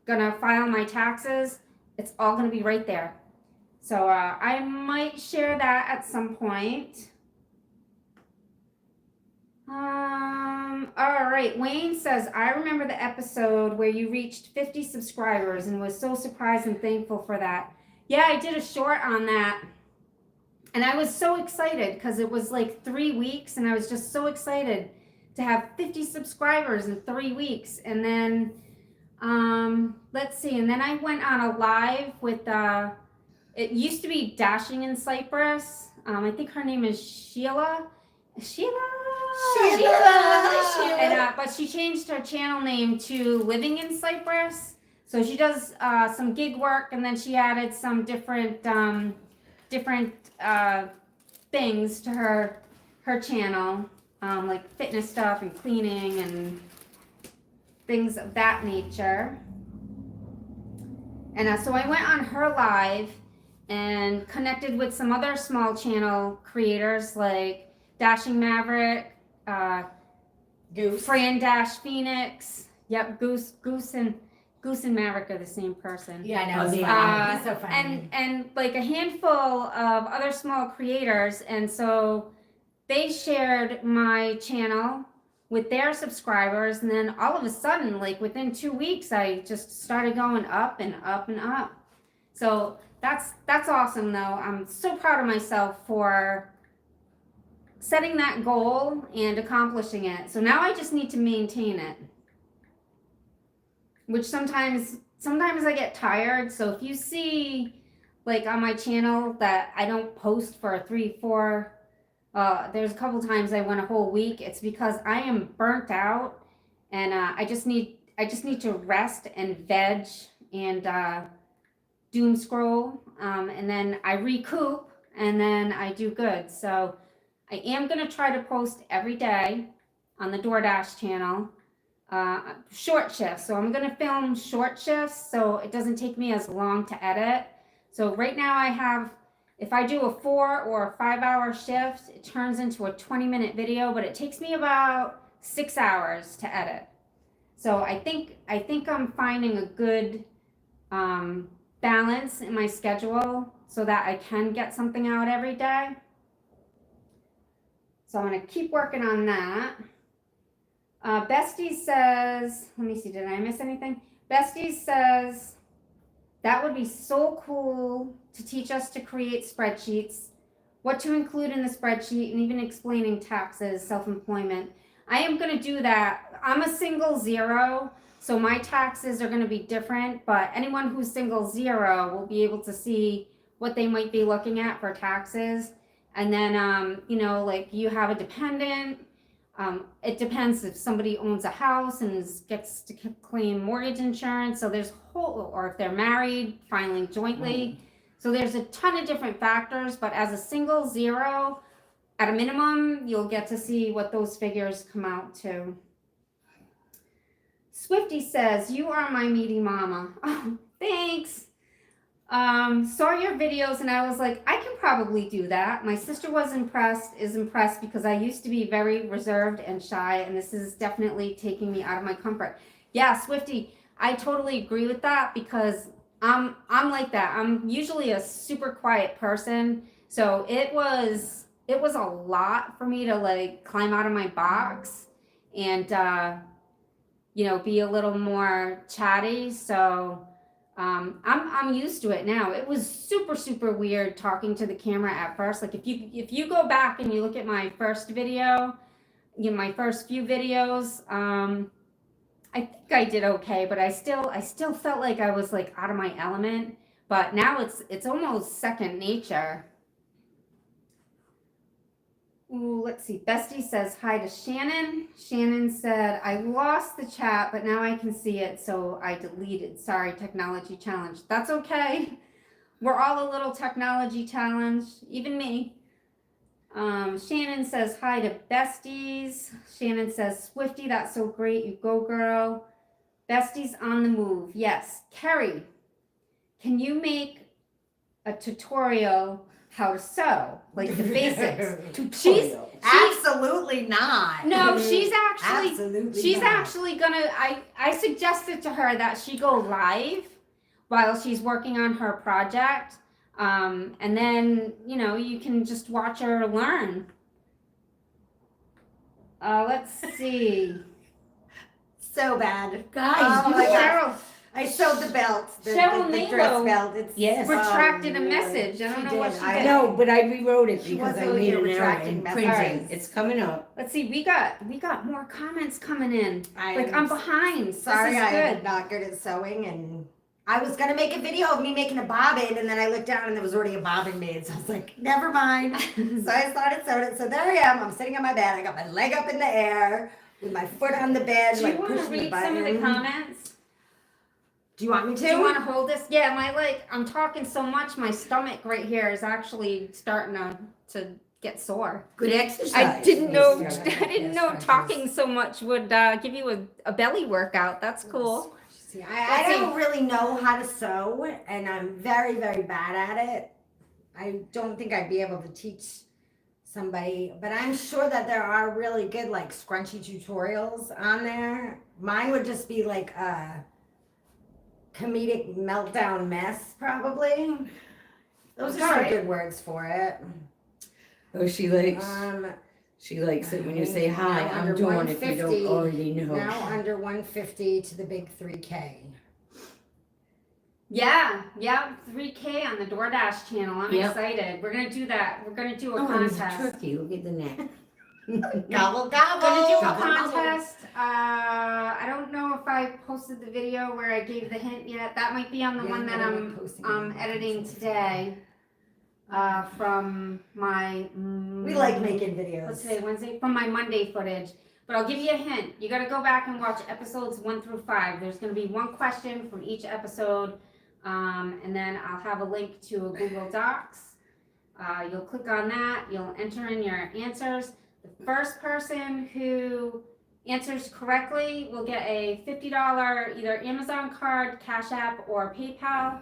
gonna file my taxes, it's all gonna be right there. So I might share that at some point. All right, Wayne says, I remember the episode where you reached 50 subscribers and was so surprised and thankful for that. Yeah, I did a short on that, and I was so excited because it was like 3 weeks, and I was just so excited to have 50 subscribers in 3 weeks. And then let's see, and then I went on a live with it used to be Dashing in Cyprus. I think her name is Sheila. And, but she changed her channel name to Living in Cyprus. So she does some gig work, and then she added some different things to her channel, like fitness stuff and cleaning and things of that nature. And so I went on her live and connected with some other small channel creators like Dashing Maverick, Goose. Fran Dash Phoenix. Yep, Goose and Maverick are the same person. Yeah, I know. Oh, It's yeah. funny. He's so funny. And like a handful of other small creators, and so they shared my channel with their subscribers, and then all of a sudden, like within 2 weeks, I just started going up and up and up. So that's awesome, though. I'm so proud of myself for setting that goal and accomplishing it. So now I just need to maintain it, which sometimes I get tired. So if you see like on my channel that I don't post for 3-4, there's a couple times I went a whole week. It's because I am burnt out, and I just need just need to rest and veg and doom scroll, and then I recoup, and then I do good. So I am gonna try to post every day on the DoorDash channel, short shifts. So I'm gonna film short shifts so it doesn't take me as long to edit. So right now I have, if I do a 4 or a 5 hour shift, it turns into a 20-minute video, but it takes me about 6 hours to edit. So I think I'm finding a good balance in my schedule so that I can get something out every day. So I'm going to keep working on that. Bestie says, let me see, did I miss anything? Bestie says, that would be so cool to teach us to create spreadsheets, what to include in the spreadsheet, and even explaining taxes, self-employment. I am going to do that. I'm a single zero, so my taxes are going to be different, but anyone who's single zero will be able to see what they might be looking at for taxes. And then, you know, like you have a dependent. It depends if somebody owns a house and gets to claim mortgage insurance. So there's or if they're married, filing jointly. So there's a ton of different factors, but as a single zero, at a minimum, you'll get to see what those figures come out to. Swifty says, you are my meaty mama. Oh, thanks. Saw your videos and I was like, I can probably do that. My sister is impressed because I used to be very reserved and shy, and this is definitely taking me out of my comfort. Yeah, Swifty, I totally agree with that because I'm like that. I'm usually a super quiet person. So it was a lot for me to like climb out of my box and you know, be a little more chatty. So I'm used to it now. It was super weird talking to the camera at first. Like if you go back and you look at my first video, you know, my first few videos, I think I did okay, but I still felt like I was like out of my element. But now it's almost second nature. Ooh, let's see. Bestie says hi to Shannon. Shannon said, I lost the chat, but now I can see it, so I deleted. Sorry, technology challenge. That's okay. We're all a little technology challenged, even me. Shannon says hi to besties. Shannon says, Swifty, that's so great. You go, girl. Besties on the move. Yes. Kerri, can you make a tutorial how to sew, like the basics? she's Absolutely not. No, she's actually Absolutely not. actually gonna, I suggested to her that she go live while she's working on her project, and then, you know, you can just watch her learn. Let's see. So bad. Guys, Oh you my God. Cheryl I sewed the belt, the Cheryl dress Nalo belt. It's, Yes. retracted a Lord. message. I don't She know what did. she I did. No, but I rewrote it She because I wasn't made here an error retracting in messages. printing. It's coming up. Let's see. We got more comments coming in. I'm I'm behind. Sorry, this is I good. am not good at sewing, and I was gonna make a video of me making a bobbin, and then I looked down and there was already a bobbin made, so I was like, never mind. So I started sewing it. So there I am. I'm sitting on my bed. I got my leg up in the air with my foot on the bed, Do you like want to pushing the read button. some of the comments? Do you want me to? Do you want to hold this? Yeah, I'm talking so much, my stomach right here is actually starting to get sore. Good exercise. I didn't know Yes, talking so much would give you a belly workout. That's cool. See, I don't really know how to sew, and I'm very bad at it. I don't think I'd be able to teach somebody, but I'm sure that there are really good like scrunchy tutorials on there. Mine would just be like a comedic meltdown mess, probably. Those are some good words for it. Oh, she likes it when you say hi. now I'm under doing if you don't 150, already know. Now under 150 to the big 3K. Yeah, 3K on the DoorDash channel. I'm Yep. excited. We're gonna do that. We're gonna do a Oh, there's a contest. turkey. Look at the neck. Gobble gobble. Gonna do a Gobble, gobble. contest. I don't know if I posted the video where I gave the hint yet. That might be on the Yeah, one that I I'm like posting editing videos. today. From my We like making videos. what's today, Wednesday? From my Monday footage. But I'll give you a hint. You got to go back and watch episodes 1 through 5. There's going to be one question from each episode, and then I'll have a link to a Google Docs. You'll click on that. You'll enter in your answers. The first person who answers correctly will get a $50 either Amazon card, Cash App, or PayPal.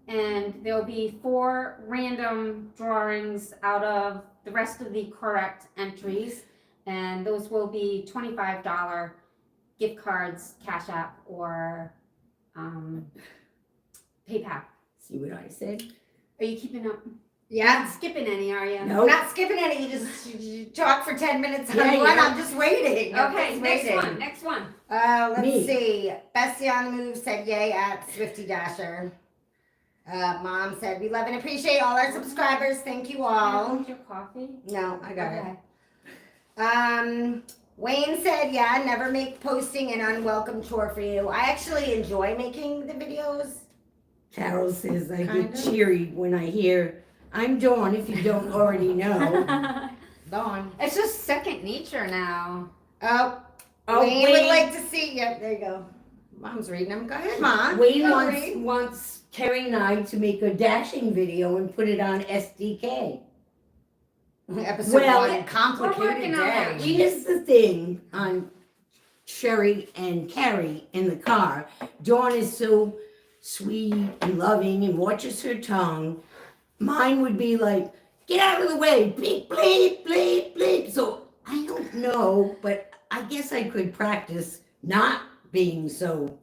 And there'll be 4 random drawings out of the rest of the correct entries. And those will be $25 gift cards, Cash App, or PayPal. See what I said? Are you keeping up? Yeah. Not skipping any, are you? I'm not skipping any. You talk for 10 minutes on Yeah, one. yeah. I'm just waiting. I'm Okay, just next waiting. one. Next one. Let's Me. see. Bessie on the move said yay at Swifty Dasher. Mom said we love and appreciate all our subscribers. Thank you all. Hold your coffee. No, I got Okay. it. Wayne said, yeah, never make posting an unwelcome chore for you. I actually enjoy making the videos. Carol says I Kind get of. cheery when I hear, I'm Dawn, if you don't already know. Dawn. It's just second nature now. Oh, Oh, Wayne would like to see. Yep, there you go. Mom's reading them. Go ahead, Mom. Wayne Go wants, read. wants Kerri and I to make a dashing video and put it on SDK. Episode Well, 1, we're complicated working on that. day. Here's the thing on Sheri and Kerri in the car. Dawn is so sweet and loving and watches her tongue. Mine would be like, get out of the way, bleep, bleep, bleep, bleep. So I don't know, but I guess I could practice not being so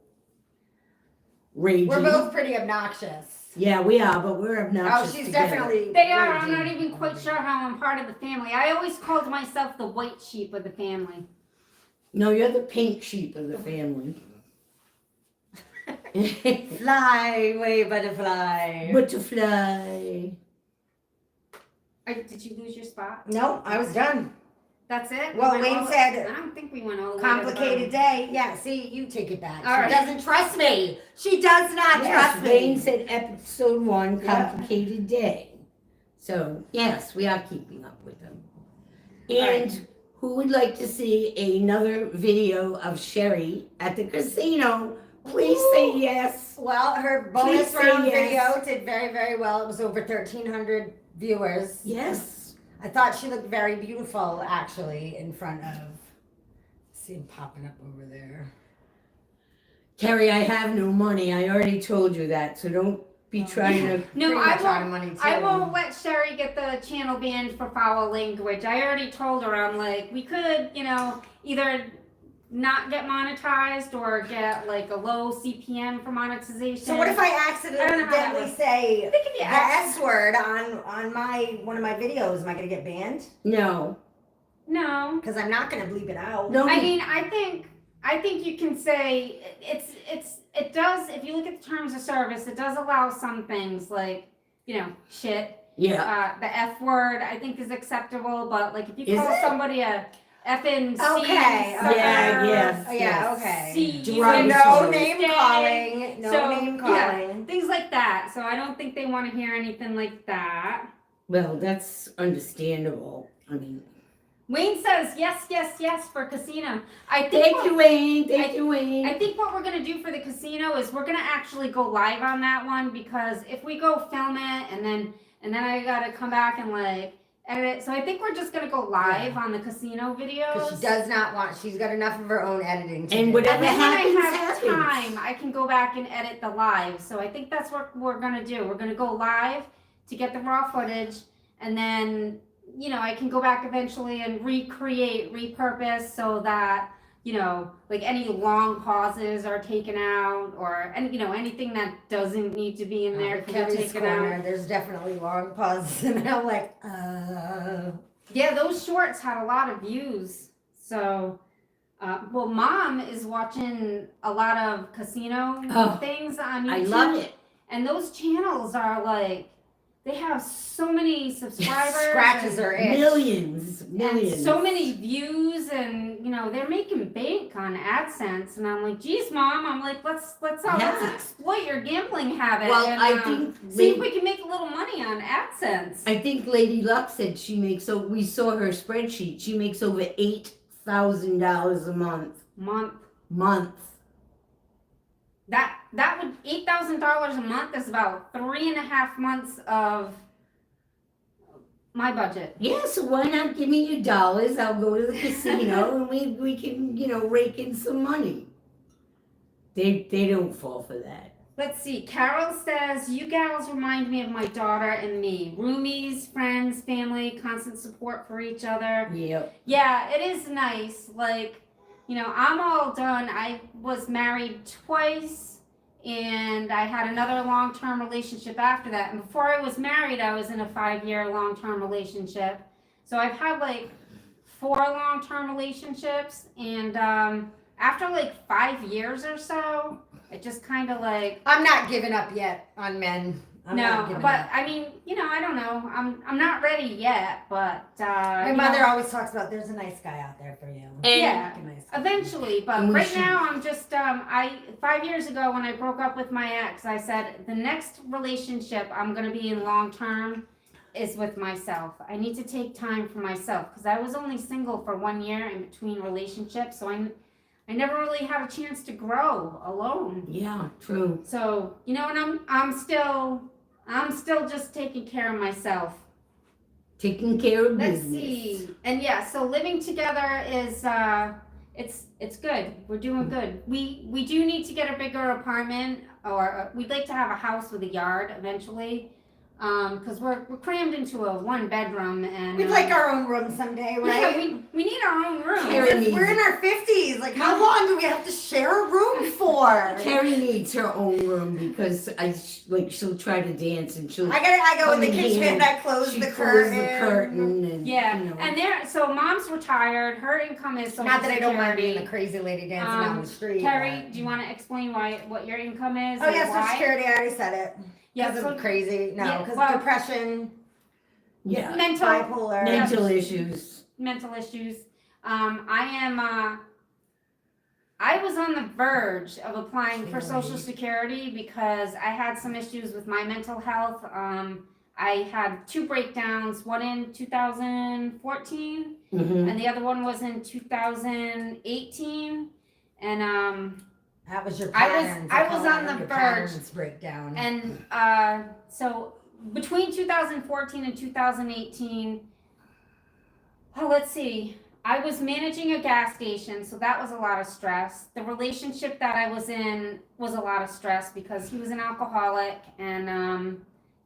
raging. We're both pretty obnoxious. Yeah, we are, but we're Oh, obnoxious she's together. definitely. They are. I'm raging. not even quite sure how I'm part of the family. I always called myself the white sheep of the family. No, you're the pink sheep of the family. Fly away, butterfly. Butterfly. Did you lose your spot? No, I was done. That's it? Well, We went Wayne all the- said- I don't think we went all the way Complicated to the day. Yeah, see, you take it back. All She right. doesn't trust me. She does not Yes, trust Wayne me. said episode 1, Yeah. complicated day. So, yes, we are keeping up with them. All And who would like to see another video of Sheri at the casino? Please say yes. Well, her Please bonus say round yes. video did very, very well. It was over 1,300 viewers. Yes. I thought she looked very beautiful, actually, in front of. See him popping up over there. Kerri, I have no money. I already told you that, so don't be trying to. No, Pretty I much out of won't. money, too. I won't let Sheri get the channel banned for foul language. I already told her, I'm like, we could, either not get monetized or get like a low CPM for monetization. So what if I I don't know how that accidentally works. say I think if you the ask- S word on one of my videos? Am I gonna get banned? No. No. Because I'm not gonna bleep it out. No. I mean, I think you can say it does, if you look at the terms of service, it does allow some things like, shit. Yeah. The F word I think is acceptable, but like if you Is call it? somebody a effing Okay, sucker, Yeah, yes. Oh, yeah, okay. See, Derogatory. No Derogatory. name calling. No So, name yeah. calling. things like that. So I don't think they want to hear anything like that. Well, that's understandable. I mean, Wayne says yes, yes, yes for casino. I think thank you, Wayne. Thank you, I Wayne. think what we're gonna do for the casino is we're gonna actually go live on that one, because if we go film it and then I gotta come back and like edit, so I think we're just gonna go live on the casino videos. Because she does not want. She's got enough of her own editing. To And do. whatever And then when I happens, have happens. time, I can go back and edit the live. So I think that's what we're gonna do. We're gonna go live to get the raw footage, and then I can go back eventually and repurpose so that like any long pauses are taken out, or anything that doesn't need to be in there can be Kerri's taken corner. out. There's definitely long pauses, and I'm like, Yeah, those shorts had a lot of views. So, well, Mom is watching a lot of casino Oh, things on YouTube. I love it. And those channels are like, they have so many subscribers. scratches her itch. Millions. And so many views, and they're making bank on AdSense, and I'm like, geez, Mom, I'm like, let's Yeah. exploit your gambling habit. Well, and, I think see if we can make a little money on AdSense. I think Lady Luck said she makes, so we saw her spreadsheet, she makes over $8,000 a month. Month. That would $8,000 a month is about 3.5 months of my budget. Yeah, so why not give me your dollars? I'll go to the casino and we can, rake in some money. They don't fall for that. Let's see. Carol says, you gals remind me of my daughter and me. Roomies, friends, family, constant support for each other. Yep. Yeah, it is nice. Like, I'm all done. I was married twice, and I had another long-term relationship after that. And before I was married, I was in a 5-year long-term relationship. So I've had like 4 long-term relationships, and after like 5 years or so, it just kind of like... I'm not giving up yet on men. I'm not giving up. I mean, I don't know. I'm not ready yet, but my mother always talks about there's a nice guy out there for you. Yeah, eventually. But right now, I'm just 5 years ago when I broke up with my ex, I said the next relationship I'm gonna be in long term is with myself. I need to take time for myself because I was only single for 1 year in between relationships, so I never really had a chance to grow alone. Yeah, true. So, and I'm still just taking care of myself. Taking care of business. Let's see. And yeah, so living together is it's good. We're doing good. We do need to get a bigger apartment, or we'd like to have a house with a yard eventually. Because we're crammed into a 1-bedroom, and we'd like our own room someday, right? Yeah, we need our own room. We're in our 50s. Like, how long do we have to share a room for? Kerri needs her own room because she'll try to dance and she'll. I go in the kitchen and I close the curtain. And, yeah, and so mom's retired. Her income is Social Not that Security. I don't mind being the crazy lady dancing down the street. Kerri, do you want to explain what your income is? Oh yeah, Social Security. I already said it. Yeah, because of crazy. No, because depression. Yeah, bipolar, mental issues. Mental issues. I was on the verge of applying for Social Security because I had some issues with my mental health. I had 2 breakdowns, one in 2014, and the other one was in 2018, and that was your patterns. I was on the verge breakdown. And so between 2014 and 2018, let's see, I was managing a gas station, so that was a lot of stress. The relationship that I was in was a lot of stress because he was an alcoholic, and I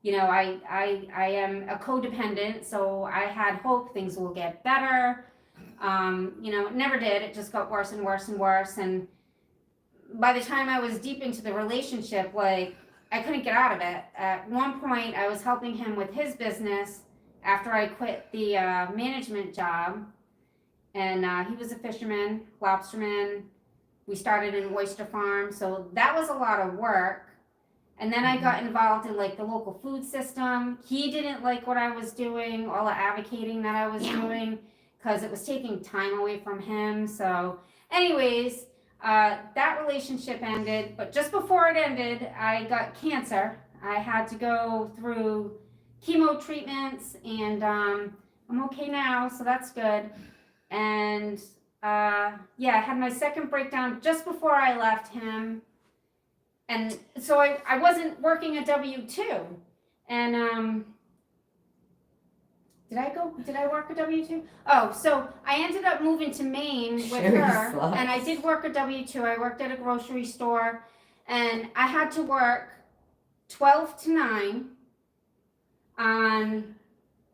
am a codependent, so I had hope things will get better. It never did. It just got worse and worse and worse, and by the time I was deep into the relationship, I couldn't get out of it. At one point, I was helping him with his business after I quit the management job. And he was a fisherman, lobsterman. We started an oyster farm. So that was a lot of work. And then I got involved in the local food system. He didn't like what I was doing, all the advocating that I was doing, because it was taking time away from him. So anyways, that relationship ended, but just before it ended, I got cancer. I had to go through chemo treatments, and I'm okay now, so that's good. And I had my second breakdown just before I left him, and so I wasn't working a W-2, and Did I work a W-2? Oh, so I ended up moving to Maine with her, and I did work a W-2. I worked at a grocery store, and I had to work 12 to 9 on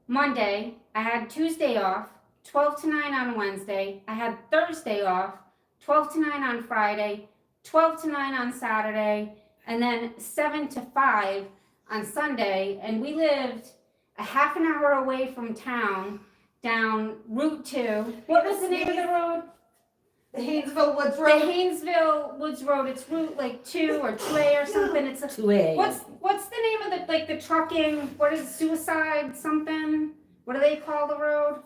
Monday. I had Tuesday off, 12 to 9 on Wednesday. I had Thursday off, 12 to 9 on Friday, 12 to 9 on Saturday, and then 7 to 5 on Sunday, and we lived a half an hour away from town, down Route 2. What was the name of the road? The Haynesville Woods Road. The Haynesville Woods Road. It's Route 2 or 2A or something. It's 2A. What's the name of the trucking? What is it, suicide something? What do they call the road?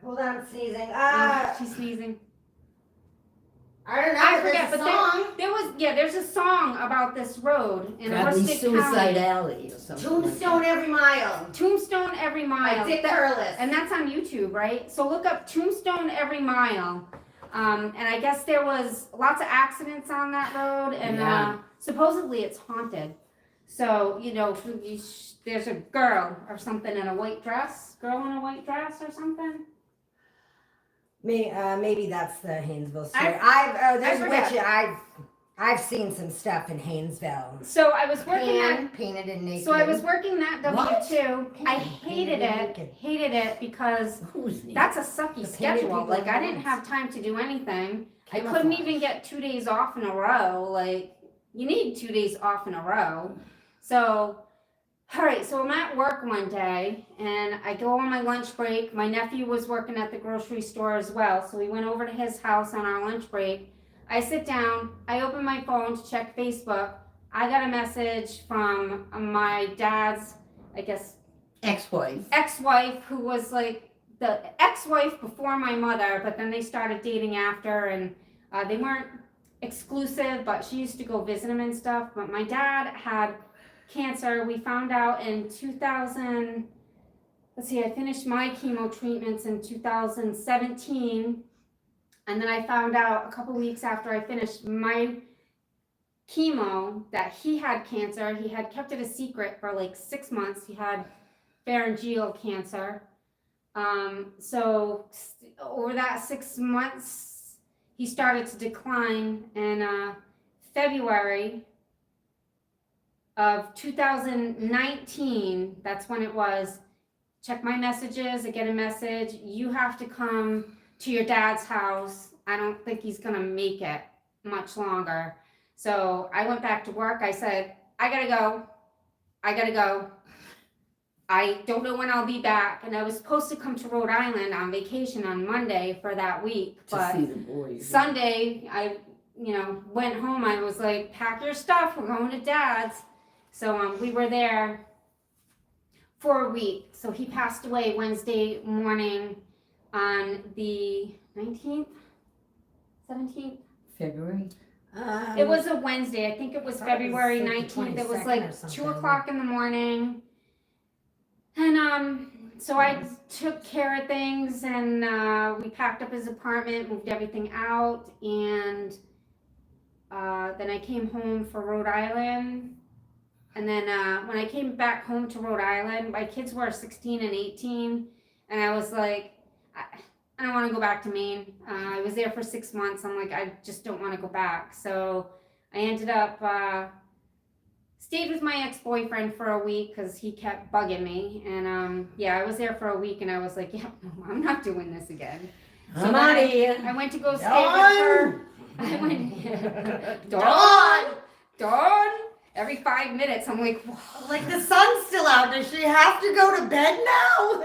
Hold on, I'm sneezing. She's sneezing. I don't know. I I forget, there's but a song. there's a song about this road in Probably Aroostook Suicide County. Alley or something. Tombstone every mile. Tombstone Every Mile. By Dick Turles. And that's on YouTube, right? So look up Tombstone Every Mile. And I guess there was lots of accidents on that road, and Yeah. supposedly it's haunted. So, there's a girl or something in a white dress, or something. Maybe that's the Haynesville story. I There's forget. witches. I've seen some stuff in Haynesville. So I was working Painted and naked. So I was working that W2. I hated Naked. it because Who's name? that's a sucky The painted schedule. people Like in I the didn't woods. have time to do anything. I Camouflage. couldn't even get 2 days off in a row. Like you need 2 days off in a row. So, all right. So I'm at work one day and I go on my lunch break. My nephew was working at the grocery store as well. So we went over to his house on our lunch break. I sit down, I open my phone to check Facebook. I got a message from my dad's, I guess, Ex-wife. ex-wife, who was like the ex-wife before my mother, but then they started dating after, and they weren't exclusive, but she used to go visit him and stuff. But my dad had cancer. We found out in 2000, I finished my chemo treatments in 2017. And then I found out a couple weeks after I finished my chemo that he had cancer. He had kept it a secret for like 6 months. He had pharyngeal cancer. So over that 6 months, he started to decline. And February of 2019, that's when it was. Check my messages. I get a message. You have to come to your dad's house. I don't think he's gonna make it much longer. So I went back to work. I said, I gotta go. I don't know when I'll be back. And I was supposed to come to Rhode Island on vacation on Monday for that week. To But see the boys. Sunday, I went home. I was like, pack your stuff. We're going to dad's. So we were there for a week. So he passed away Wednesday morning on the 19th, 17th. February. It was a Wednesday. I think it was thought it was February like the 19th. It was 22nd like or 2 something. o'clock in the morning. And so I took care of things, and we packed up his apartment, moved everything out, and then I came home for Rhode Island. And then when I came back home to Rhode Island, my kids were 16 and 18, and I was like, I don't want to go back to Maine. I was there for 6 months. I'm like, I just don't want to go back. So I ended up stayed with my ex-boyfriend for a week because he kept bugging me. And I was there for a week, and I was like, yeah, no, I'm not doing this again. So I'm then out of here. I went to go stay with her. I went, Dawn. Every 5 minutes, I'm like, whoa. Like the sun's still out. Does she have to go to bed now?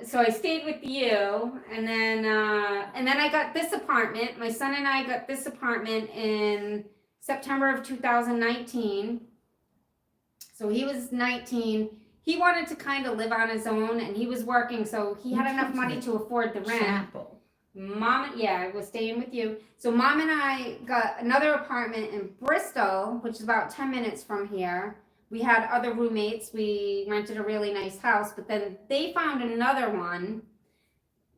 So I stayed with you, and then I got this apartment. My son and I got this apartment in September of 2019. So he was 19. He wanted to kind of live on his own, and he was working, so he had enough money to afford the rent. Chapel. I was staying with you. So Mom and I got another apartment in Bristol, which is about 10 minutes from here. We had other roommates. We rented a really nice house, but then they found another one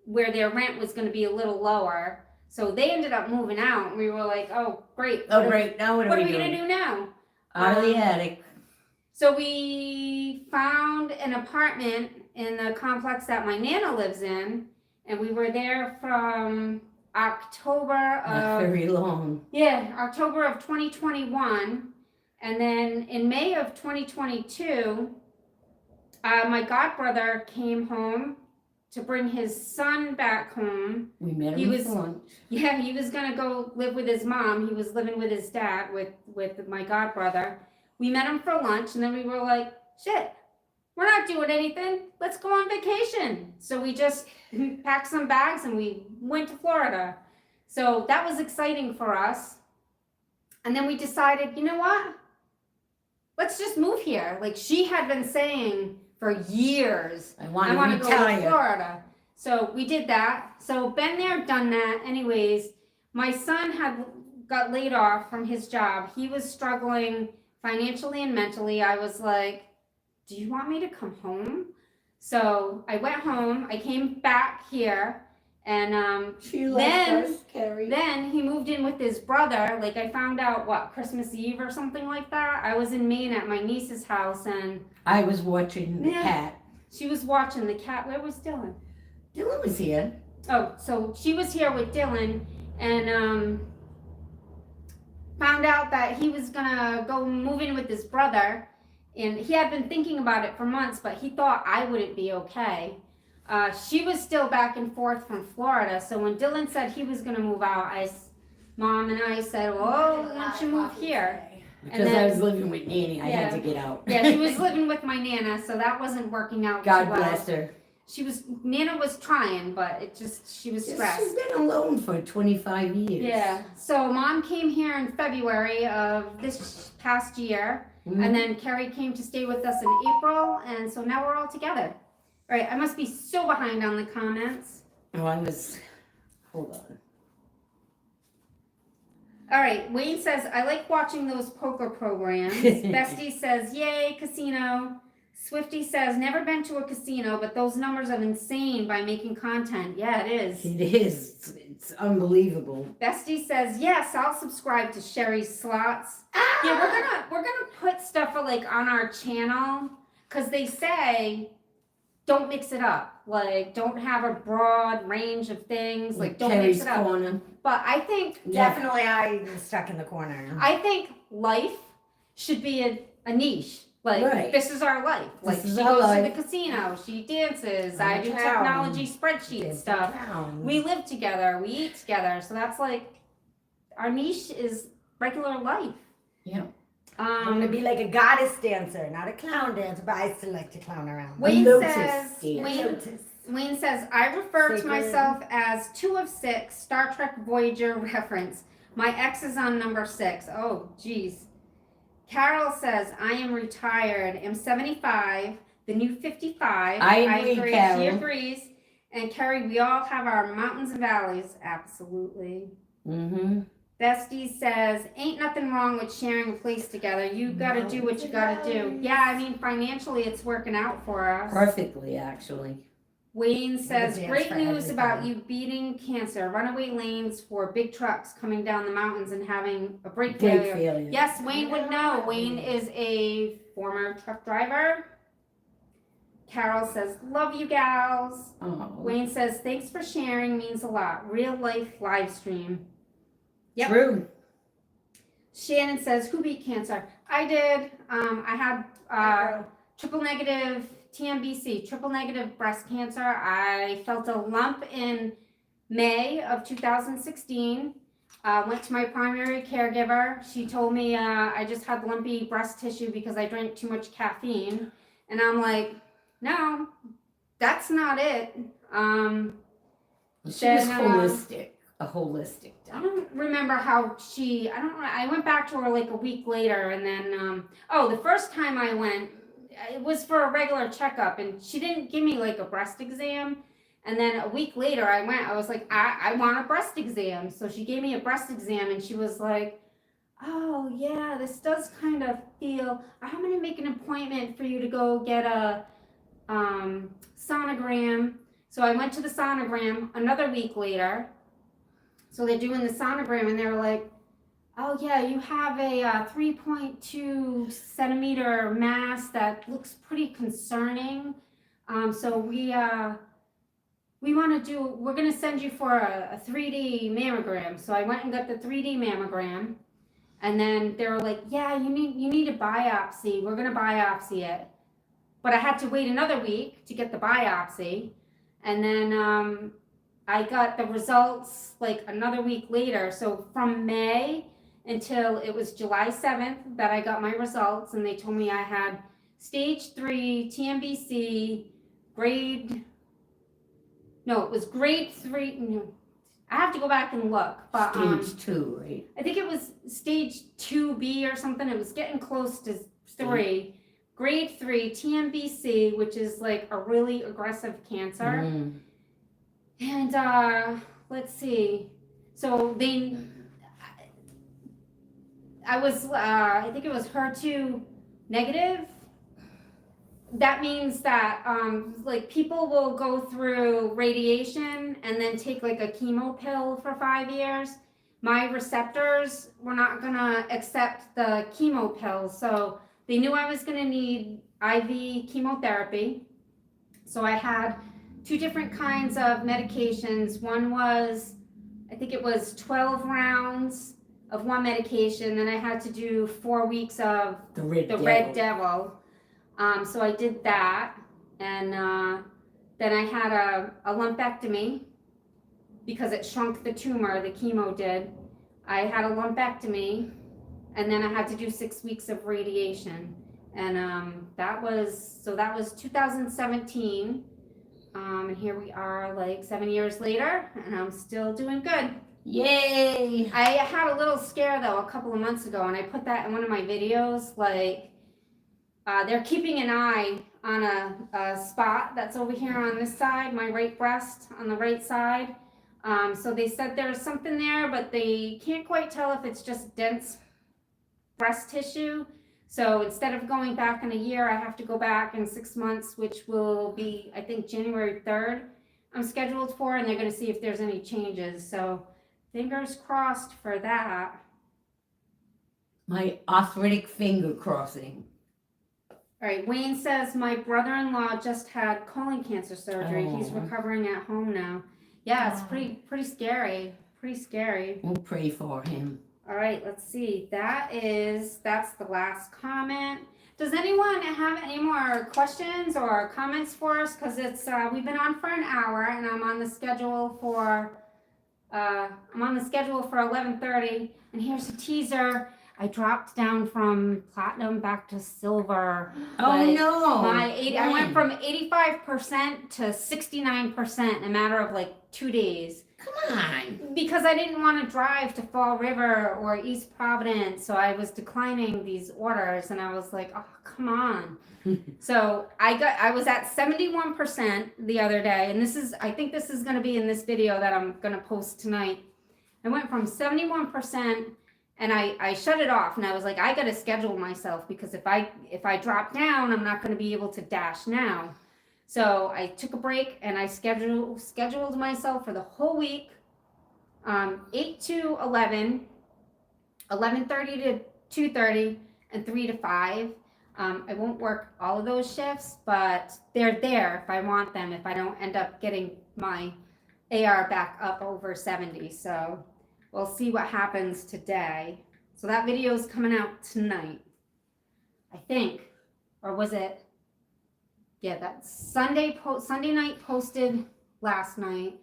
where their rent was going to be a little lower. So they ended up moving out, and we were like, oh, great. Oh, great. Now what are What we are we doing? going to do now? Out of the attic. So we found an apartment in the complex that my Nana lives in, and we were there from October Not of very long. October of 2021, and then in May of 2022, my godbrother came home to bring his son back home. We met He him was- for lunch. Yeah, he was gonna go live with his mom. He was living with his dad with my godbrother. We met him for lunch, and then we were like, shit, we're not doing anything. Let's go on vacation. So we just packed some bags and we went to Florida. So that was exciting for us. And then we decided, you know what? Let's just move here. Like she had been saying for years, I want I to want to go to retire. Florida. So we did that. So been there, done that. Anyways, my son got laid off from his job. He was struggling financially and mentally. I was like, do you want me to come home? So I went home. I came back here, and She left then us, Kerri. then he moved in with his brother. Like I found out Christmas Eve or something like that. I was in Maine at my niece's house, and I was watching the Yeah. cat. she was watching the cat. Where was Dylan? Dylan was here. Oh, so she was here with Dylan, and found out that he was gonna go move in with his brother, and he had been thinking about it for months, but he thought I wouldn't be okay. She was still back and forth from Florida, so when Dylan said he was gonna move out, Mom and I said, well, why don't you move here? Because then- I was living with Nanny, I had Yeah. to get out. Yeah, she was living with my Nana, so that wasn't working out God too well. bless her. Nana was trying, but she was stressed. She's been alone for 25 years. Yeah. So Mom came here in February of this past year, Mhm. and then Kerri came to stay with us in April, and so now we're all together. All right, I must be so behind on the comments. Oh, I was. Hold on. All right, Wayne says, I like watching those poker programs. Bestie says, yay, casino. Swifty says, never been to a casino, but those numbers are insane by making content. Yeah, it is. It is. It's unbelievable. Bestie says, yes, I'll subscribe to Sheri's Slots. Yeah, we're gonna put stuff on our channel, because they say don't mix it up. Like, don't have a broad range of things. Like, don't mix Kerri's it up. Corner. But I think Definitely I'm stuck in the corner. I think life should be a niche. Like, Right. this is our life. Like, This is she our goes to life. the casino, she dances, On I the do town. technology spreadsheet It's stuff. down. We live together, we eat together. So that's like, our niche is regular life. Yeah. I'm gonna be like a goddess dancer, not a clown dancer, but I still like to clown around. Wayne lotus says, dance. Wayne says, I refer to Sacred. myself as 2 of 6, Star Trek Voyager reference. My ex is on number 6. Oh, geez. Carol says, I am retired, am 75, the new 55. I agree, Carol. She agrees. And Kerri, we all have our mountains and valleys. Absolutely. Mm-hmm. Bestie says, ain't nothing wrong with sharing a place together. You gotta do what you gotta do. Yeah, I mean, financially it's working out for us. Perfectly, actually. Wayne says, dance great for news about everybody. you beating cancer. Runaway lanes for big trucks coming down the mountains and having a brake Great failure. failure. Yes, Wayne would know. Wayne is a former truck driver. Carol says, love you gals. Oh, Wayne says, thanks for sharing, means a lot. Real life live stream. Yep. True. Shannon says, who beat cancer? I did. I had triple negative TNBC, triple negative breast cancer. I felt a lump in May of 2016. Went to my primary caregiver. She told me I just had lumpy breast tissue because I drank too much caffeine. And I'm like, no, that's not it. She Then, was holistic. A holistic I doctor. don't remember how I don't know. I went back to her like a week later, and then, the first time I went, it was for a regular checkup, and she didn't give me like a breast exam. And then a week later I went, I was like, I want a breast exam. So she gave me a breast exam, and she was like, oh yeah, this does kind of feel, I'm going to make an appointment for you to go get a sonogram. So I went to the sonogram another week later. So they're doing the sonogram, and they're like, oh yeah, you have a 3.2 centimeter mass that looks pretty concerning. So we're going to send you for a 3D mammogram. So I went and got the 3D mammogram, and then they were like, yeah, you need a biopsy. We're going to biopsy it. But I had to wait another week to get the biopsy. And then I got the results like another week later. So from May until it was July 7th that I got my results, and they told me I had stage 3 TNBC, grade 3. No, I have to go back and look. But Stage 2, right? I think it was stage 2B or something. It was getting close to 3. Grade 3 TNBC, which is like a really aggressive cancer. Mm. And let's see. So I was, I think it was HER2 negative. That means that like people will go through radiation and then take like a chemo pill for 5 years. My receptors were not gonna accept the chemo pill, so they knew I was gonna need IV chemotherapy. So I had 2 different kinds of medications. One was, I think it was 12 rounds of one medication. Then I had to do 4 weeks of The red devil. Red Devil. So I did that, and then I had a lumpectomy because it shrunk the tumor, the chemo did. I had a lumpectomy, and then I had to do 6 weeks of radiation. And that was 2017. And here we are like 7 years later, and I'm still doing good. Yay! I had a little scare though a couple of months ago, and I put that in one of my videos, like, they're keeping an eye on a spot that's over here on this side, my right breast on the right side. So they said there's something there, but they can't quite tell if it's just dense breast tissue. So instead of going back in a year, I have to go back in 6 months, which will be, I think, January 3rd I'm scheduled for, and they're going to see if there's any changes. So fingers crossed for that. My arthritic finger crossing. All right, Wayne says my brother-in-law just had colon cancer surgery. He's Oh. recovering at home now. Yeah, it's pretty scary. Pretty scary. We'll pray for him. All right, let's see. That's the last comment. Does anyone have any more questions or comments for us? Because it's we've been on for an hour, and I'm on the schedule for 11:30. And here's a teaser. I dropped down from platinum back to silver. Oh Like, no! I went from 85% to 69% in a matter of like 2 days. Come on. Because I didn't want to drive to Fall River or East Providence, so I was declining these orders, and I was like, oh, come on. So I was at 71% the other day, and I think this is going to be in this video that I'm going to post tonight. I went from 71%, and I shut it off, and I was like, I got to schedule myself, because if I drop down, I'm not going to be able to dash now. So I took a break, and I scheduled myself for the whole week, 8 to 11, 11:30 to 2:30, and 3 to 5. I won't work all of those shifts, but they're there if I want them, if I don't end up getting my AR back up over 70. So we'll see what happens today. So that video is coming out tonight, I think. Or was it? Yeah, that's Sunday night posted last night.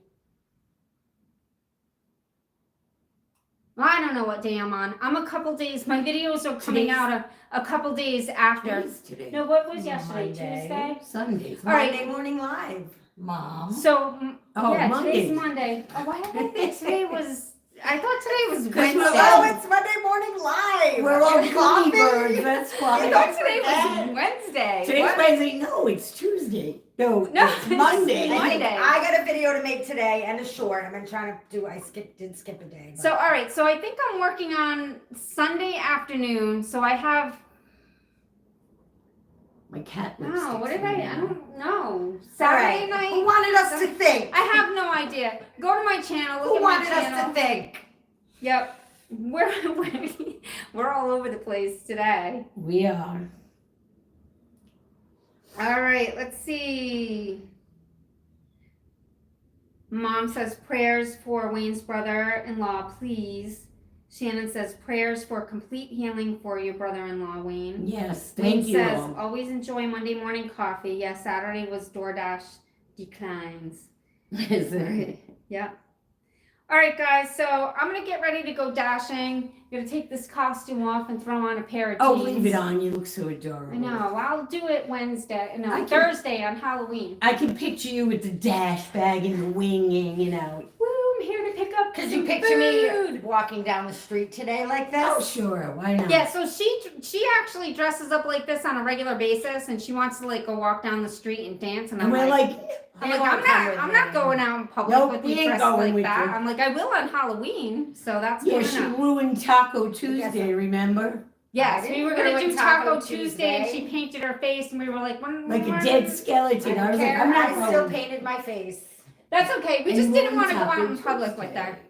Well, I don't know what day I'm on. I'm a couple days. My videos are coming out a couple days after. What is today? No, what was yesterday? Monday. Tuesday? Sunday. All right. Monday Morning Live, Mom. So, yeah, Monday. today's Monday. Oh, why did I think today was... I thought today was Because we're Wednesday. all- Oh, it's Monday Morning Live. We're all You're goody coughing? birds. That's I why. thought today forget. was Wednesday. Today's What? Wednesday. No, it's Tuesday. No, No, it's Monday. it's Monday. I got a video to make today and a short. I've been trying to do. Did skip a day. but- So, all right. So I think I'm working on Sunday afternoon. So I have... My cat No, lipstick's what did on I now. don't know. All Saturday right. Who night? wanted us to think? I have no idea. Go to my channel. Look Who at my wanted channel. us to think? Yep. We're all over the place today. We are. All right, let's see. Mom says prayers for Wayne's brother-in-law, please. Shannon says prayers for complete healing for your brother-in-law, Wayne. Yes, Wayne thank you. says all. always enjoy Monday morning coffee. Yes, Saturday was DoorDash declines. Is it? Yeah. All right, guys. So I'm gonna get ready to go dashing. I'm gonna take this costume off and throw on a pair of jeans. Oh, leave it on. You look so adorable. I know. I'll do it Wednesday. No, I can- Thursday on Halloween. I can picture you with the dash bag and the wing hanging out. Woo! I'm here to pick up Could some you picture me food. walking down the street today like this? Oh, sure. Why not? Yeah. So she actually dresses up like this on a regular basis, and she wants to like go walk down the street and dance. And And I'm we're like, like, I'm They like, won't come with I'm not me. going out in public Nope, with we you ain't dressed going like with that. you. I'm like, I will on Halloween, so that's Yeah, coming she up. ruined Taco Tuesday, remember? Yes, I we didn't were gonna ruin do Taco Taco Tuesday, and she Tuesday. painted her face, and we were like, Like a dead skeleton. I was like, care. I'm not I still going. painted my face. that's okay. We And just didn't ruined want to go Taco out in public like Tuesday. that.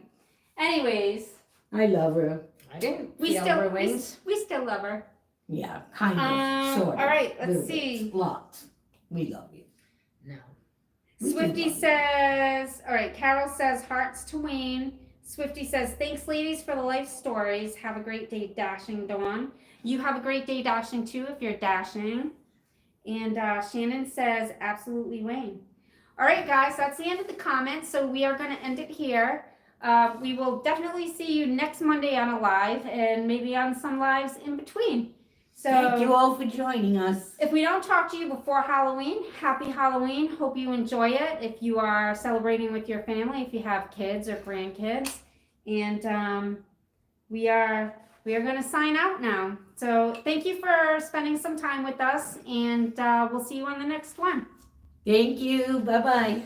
Anyways, I love her. I didn't we feel still ruined. we still love her. Yeah, kind of, sort of. All right, let's little bit. see. Lots. We love you. No. We do Swifty love you. says, all right, Carol says, hearts to Wayne. Swifty says, thanks, ladies, for the life stories. Have a great day, Dashing Dawn. You have a great day, Dashing, too, if you're dashing. And Shannon says, absolutely, Wayne. All right, guys, that's the end of the comments. So we are going to end it here. We will definitely see you next Monday on a live and maybe on some lives in between. So Thank you all for joining us. if we don't talk to you before Halloween, happy Halloween. Hope you enjoy it. If you are celebrating with your family, if you have kids or grandkids. And we are going to sign out now. So thank you for spending some time with us, and we'll see you on the next one. Thank you. Bye-bye.